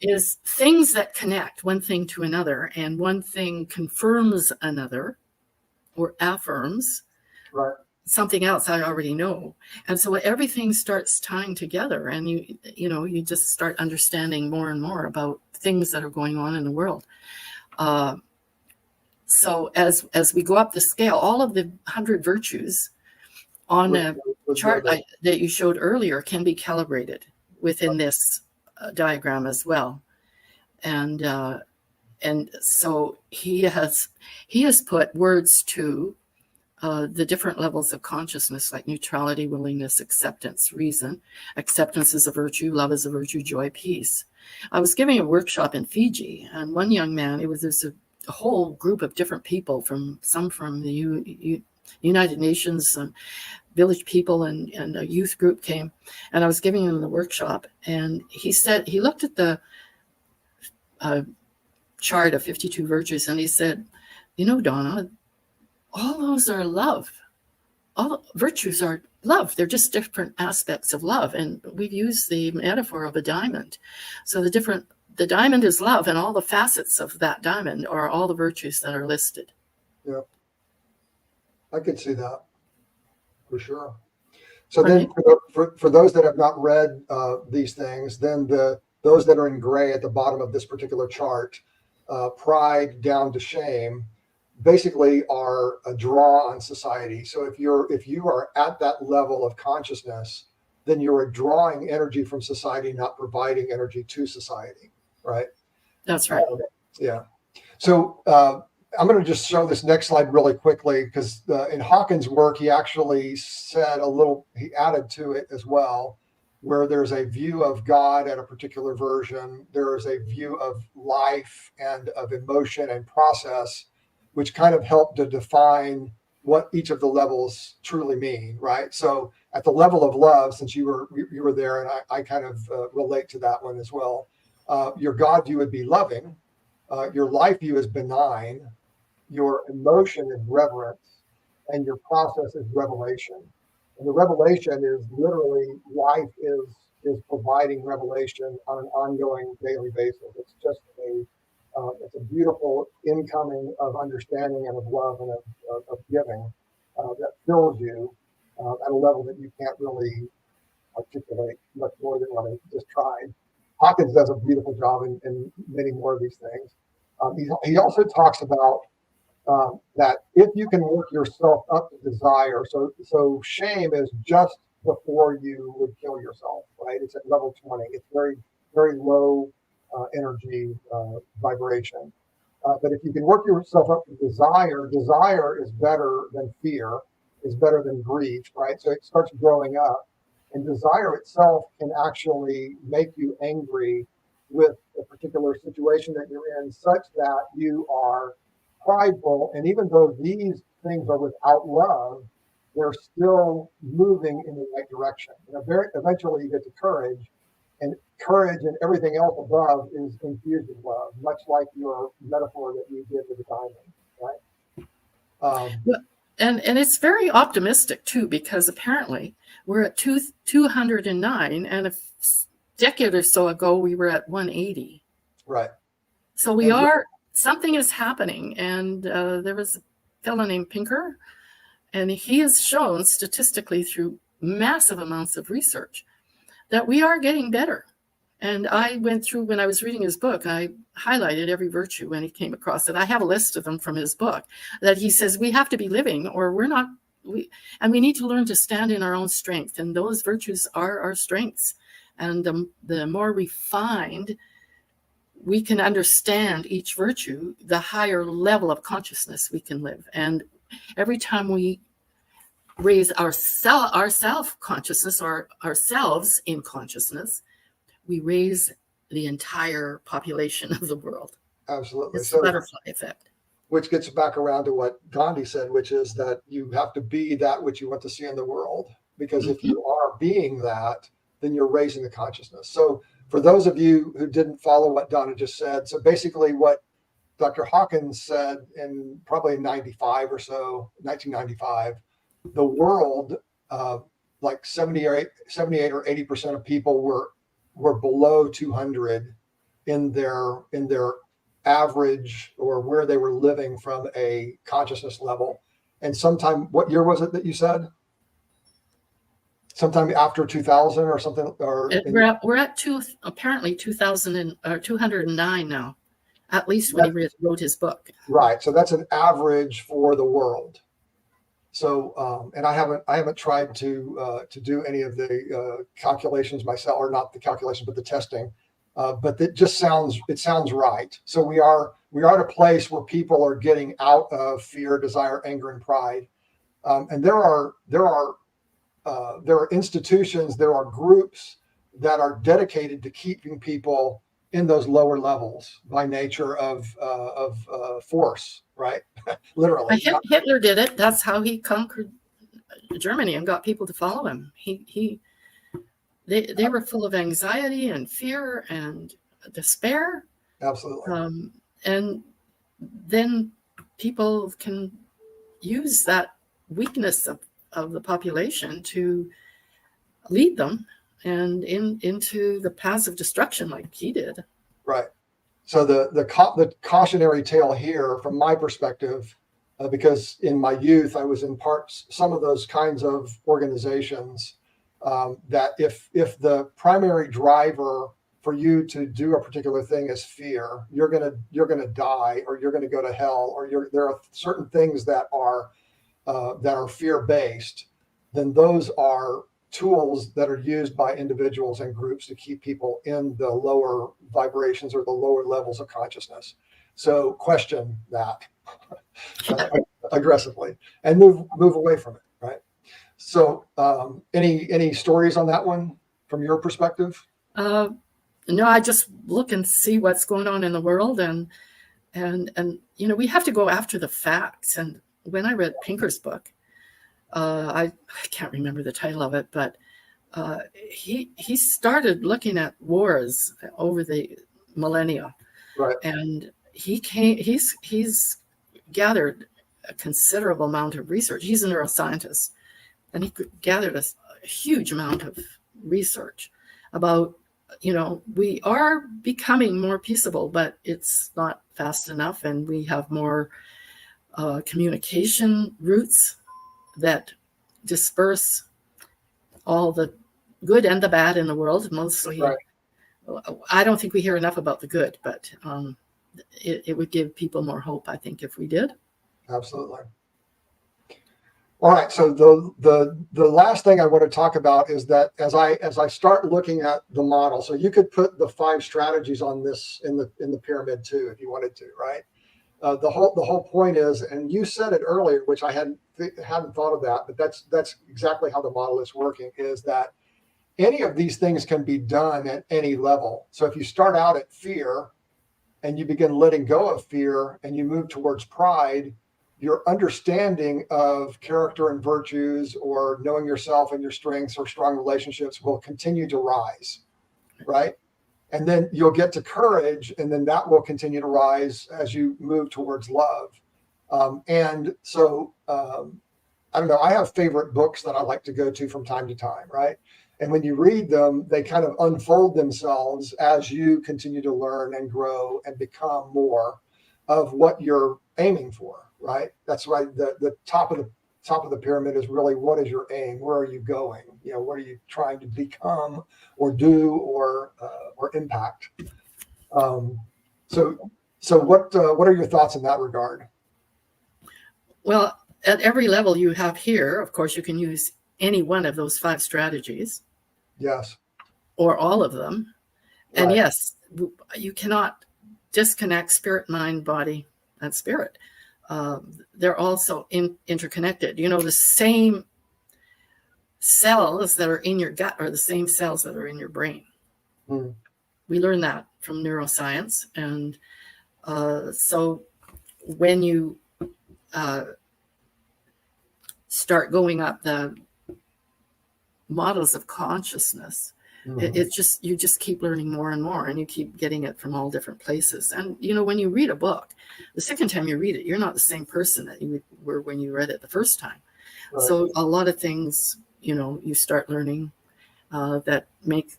is things that connect one thing to another, and one thing confirms another or affirms something else I already know. And so everything starts tying together, and you just start understanding more and more about things that are going on in the world. So as we go up the scale, all of the 100 virtues on a chart that you showed earlier can be calibrated within this diagram as well. And so he has put words to the different levels of consciousness, like neutrality, willingness, acceptance, reason. Acceptance is a virtue, love is a virtue, joy, peace. I was giving a workshop in Fiji, and one young man, there's a whole group of different people from the United Nations, and village people and a youth group came, and I was giving him the workshop, and he said, he looked at the chart of 52 virtues, and he said, Donna, all those are love. All virtues are love. They're just different aspects of love. And we've used the metaphor of a diamond. So the diamond is love, and all the facets of that diamond are all the virtues that are listed. Yeah. I could see that for sure. So then for those that have not read these things, then those that are in gray at the bottom of this particular chart, pride down to shame, basically are a draw on society. So if you are at that level of consciousness, then you're drawing energy from society, not providing energy to society, right? That's right. Yeah. So I'm going to just show this next slide really quickly, because in Hawkins' work, he actually said he added to it as well, where there's a view of God at a particular version. There is a view of life and of emotion and process, which kind of help to define what each of the levels truly mean, right? So at the level of love, since you were there, and I kind of relate to that one as well. Your God view would be loving. Your life view is benign. Your emotion is reverence, and your process is revelation. And the revelation is literally life is providing revelation on an ongoing daily basis. It's just it's a beautiful incoming of understanding and of love and of giving that fills you at a level that you can't really articulate much more than what I just tried. Hawkins does a beautiful job in many more of these things. He also talks about that if you can work yourself up to desire, so shame is just before you would kill yourself, right? It's at level 20. It's very, very low energy vibration. But if you can work yourself up to desire, desire is better than fear, is better than grief, right? So it starts growing up. And desire itself can actually make you angry with a particular situation that you're in, such that you are prideful. And even though these things are without love, they're still moving in the right direction. Eventually you get to courage, and courage and everything else above is infused with love, much like your metaphor that you did with the diamond, right? And it's very optimistic too, because apparently we're at 209, and a decade or so ago we were at 180. Right. So something is happening. And there was a fellow named Pinker, and he has shown statistically through massive amounts of research that we are getting better. And I went through, when I was reading his book, I highlighted every virtue when he came across it. I have a list of them from his book that he says we have to be living, or we're not, and we need to learn to stand in our own strength. And those virtues are our strengths. And the more refined we can understand each virtue, the higher level of consciousness we can live. And every time we raise our self-consciousness, or ourselves in consciousness, we raise the entire population of the world. Absolutely. It's a butterfly effect. Which gets back around to what Gandhi said, which is that you have to be that which you want to see in the world. Because if you are being that, then you're raising the consciousness. So for those of you who didn't follow what Donna just said, so basically what Dr. Hawkins said in probably 95 or so, 1995, the world, like 78 or 80% of people were below 200 in their average, or where they were living from a consciousness level. And sometime, what year was it that you said? Sometime after 2000 or something? We're at apparently 209 now, at least when he wrote his book. Right. So that's an average for the world. So, and I haven't tried to do any of the calculations myself, or not the calculations, but the testing. But it just sounds right. So we are at a place where people are getting out of fear, desire, anger, and pride. And there are institutions, there are groups that are dedicated to keeping people in those lower levels by nature of force, right? Literally. Hitler did it. That's how he conquered Germany and got people to follow him. They were full of anxiety and fear and despair. Absolutely. And then people can use that weakness of the population to lead them and into the paths of destruction, like he did. Right. So the cautionary tale here, from my perspective, because in my youth I was in some of those kinds of organizations, that if the primary driver for you to do a particular thing is fear, you're gonna die, or you're gonna go to hell, or there are certain things that are fear based, then those are tools that are used by individuals and groups to keep people in the lower vibrations or the lower levels of consciousness. So question that aggressively and move away from it, right? So any stories on that one from your perspective? No, I just look and see what's going on in the world, and we have to go after the facts. And when I read Pinker's book, I can't remember the title of it, but he started looking at wars over the millennia, Right. and he's gathered a considerable amount of research. He's a neuroscientist, and he gathered a huge amount of research about, we are becoming more peaceable, but it's not fast enough, and we have more communication routes that disperse all the good and the bad in the world. Mostly, Right. I don't think we hear enough about the good, but it would give people more hope, I think, if we did. Absolutely. All right. So the last thing I want to talk about is that as I start looking at the model, so you could put the 5 strategies on this in the pyramid too, if you wanted to, right? The whole point is, and you said it earlier, which I hadn't thought of that, but that's exactly how the model is working, is that any of these things can be done at any level. So if you start out at fear and you begin letting go of fear and you move towards pride, your understanding of character and virtues, or knowing yourself and your strengths or strong relationships, will continue to rise, right? And then you'll get to courage, and then that will continue to rise as you move towards love. And so, I don't know, I have favorite books that I like to go to from time to time, right? And when you read them, they kind of unfold themselves as you continue to learn and grow and become more of what you're aiming for, right? That's why the top of the pyramid is really, what is your aim? Where are you going? What are you trying to become or do or impact? So what are your thoughts in that regard? Well, at every level you have here, of course, you can use any one of those 5 strategies. Yes. Or all of them. Right. And yes, you cannot disconnect spirit, mind, body, and spirit. They're also interconnected. The same cells that are in your gut are the same cells that are in your brain. Mm. We learn that from neuroscience. And so when you start going up the models of consciousness, mm-hmm. You just keep learning more and more, and you keep getting it from all different places. And when you read a book, the second time you read it, you're not the same person that you were when you read it the first time. Right. So a lot of things, you start learning that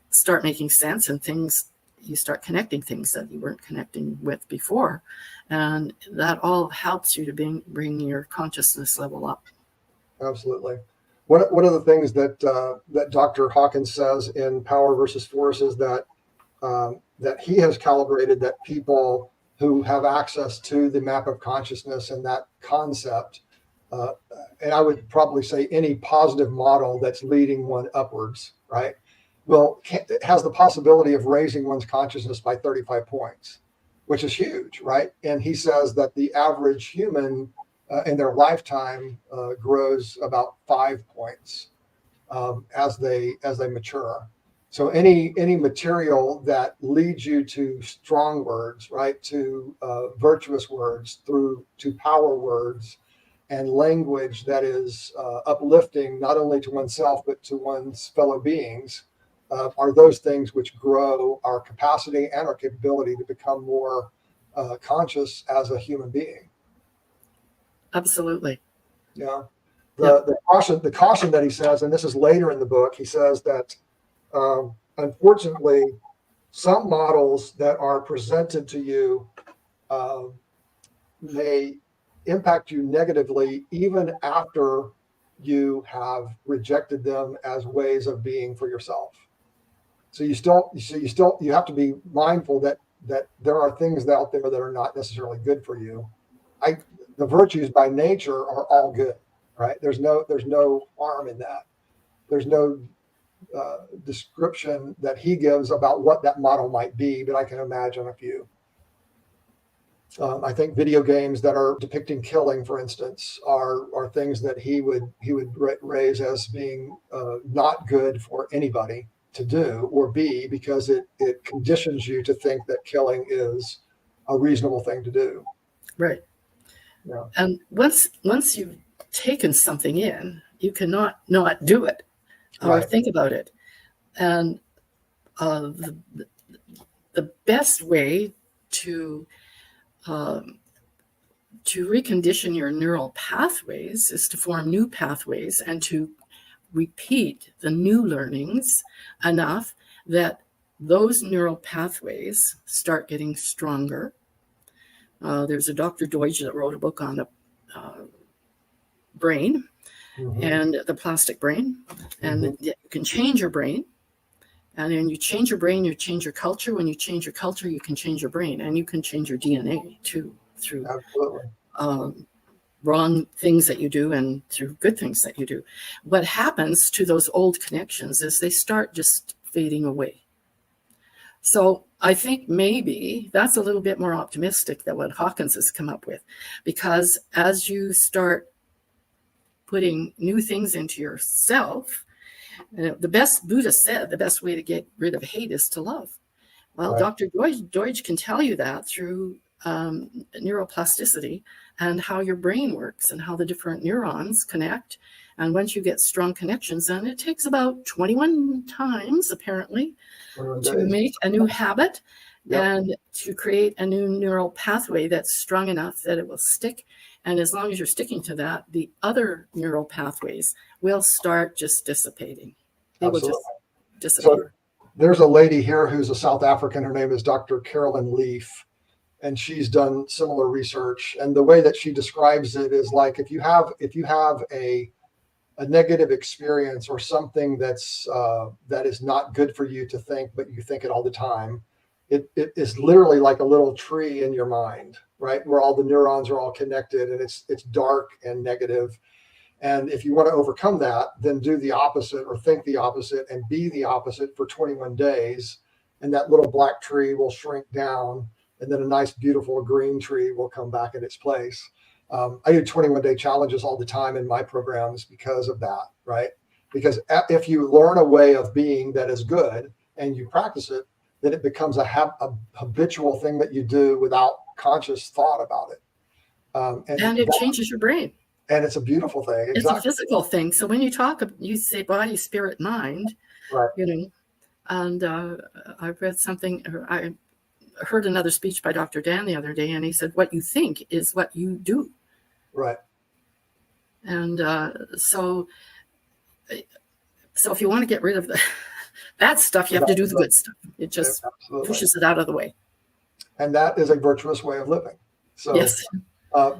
start making sense, and things you start connecting things that you weren't connecting with before, and that all helps you to bring your consciousness level up. Absolutely. One of the things that Dr. Hawkins says in Power versus Force is that he has calibrated that people who have access to the map of consciousness and that concept, and I would probably say any positive model that's leading one upwards, right, it has the possibility of raising one's consciousness by 35 points, which is huge, right? And he says that the average human in their lifetime grows about 5 points as they mature. So any material that leads you to strong words, right, to virtuous words, through to power words, and language that is uplifting not only to oneself but to one's fellow beings, are those things which grow our capacity and our capability to become more conscious as a human being. Absolutely. Yeah. The caution that he says, and this is later in the book, he says that unfortunately, some models that are presented to you may impact you negatively even after you have rejected them as ways of being for yourself. So you have to be mindful that there are things out there that are not necessarily good for you. The virtues by nature are all good, right? There's no harm in that. There's no description that he gives about what that model might be, but I can imagine a few. I think video games that are depicting killing, for instance, are things that he would raise as being not good for anybody to do or be, because it conditions you to think that killing is a reasonable thing to do. Right. Yeah. And once you've taken something in, you cannot not do it or Right. think about it. And the best way to recondition your neural pathways is to form new pathways and to repeat the new learnings enough that those neural pathways start getting stronger. There's a Dr. Deutsch that wrote a book on the brain and the plastic brain, and you can change your brain. And then you change your brain, you change your culture. When you change your culture, you can change your brain, and you can change your DNA too through wrong things that you do and through good things that you do. What happens to those old connections is they start just fading away. So I think maybe that's a little bit more optimistic than what Hawkins has come up with, because as you start putting new things into yourself, the best Buddha said, the best way to get rid of hate is to love. Well, right. Dr. Deutsch can tell you that through neuroplasticity and how your brain works and how the different neurons connect. And once you get strong connections, and it takes about 21 times, apparently, to make a new habit and to create a new neural pathway that's strong enough that it will stick. And as long as you're sticking to that, the other neural pathways will start just dissipating. They will just disappear. So there's a lady here who's a South African. Her name is Dr. Carolyn Leaf, and she's done similar research. And the way that she describes it is like if you have a negative experience or something that's that is not good for you to think, but you think it all the time, it is literally like a little tree in your mind, right? Where all the neurons are all connected, and it's dark and negative. And if you want to overcome that, then do the opposite or think the opposite and be the opposite for 21 days. And that little black tree will shrink down, and then a nice, beautiful green tree will come back in its place. I do 21-day challenges all the time in my programs because of that, right? Because if you learn a way of being that is good and you practice it, then it becomes a habitual thing that you do without conscious thought about it. And it changes your brain. And it's a beautiful thing. Exactly. It's a physical thing. So when you talk, you say body, spirit, mind, right? You know, and I read something, I heard another speech by Dr. Dan the other day, and he said, what you think is what you do. Right. And so if you want to get rid of the bad stuff, you have to do the good stuff. It just pushes it out of the way. And that is a virtuous way of living. So, yes.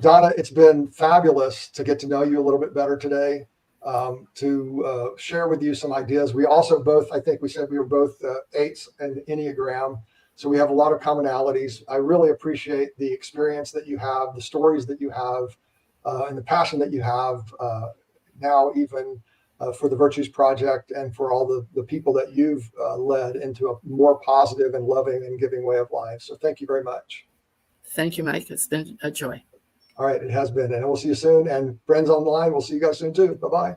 Donna, it's been fabulous to get to know you a little bit better today, to share with you some ideas. We also both, I think we said we were both 8s and Enneagram. So we have a lot of commonalities. I really appreciate the experience that you have, the stories that you have, and the passion that you have now even for the Virtues Project and for all the people that you've led into a more positive and loving and giving way of life. So thank you very much. Thank you, Mike. It's been a joy. All right, it has been. And we'll see you soon. And friends online, we'll see you guys soon too. Bye-bye.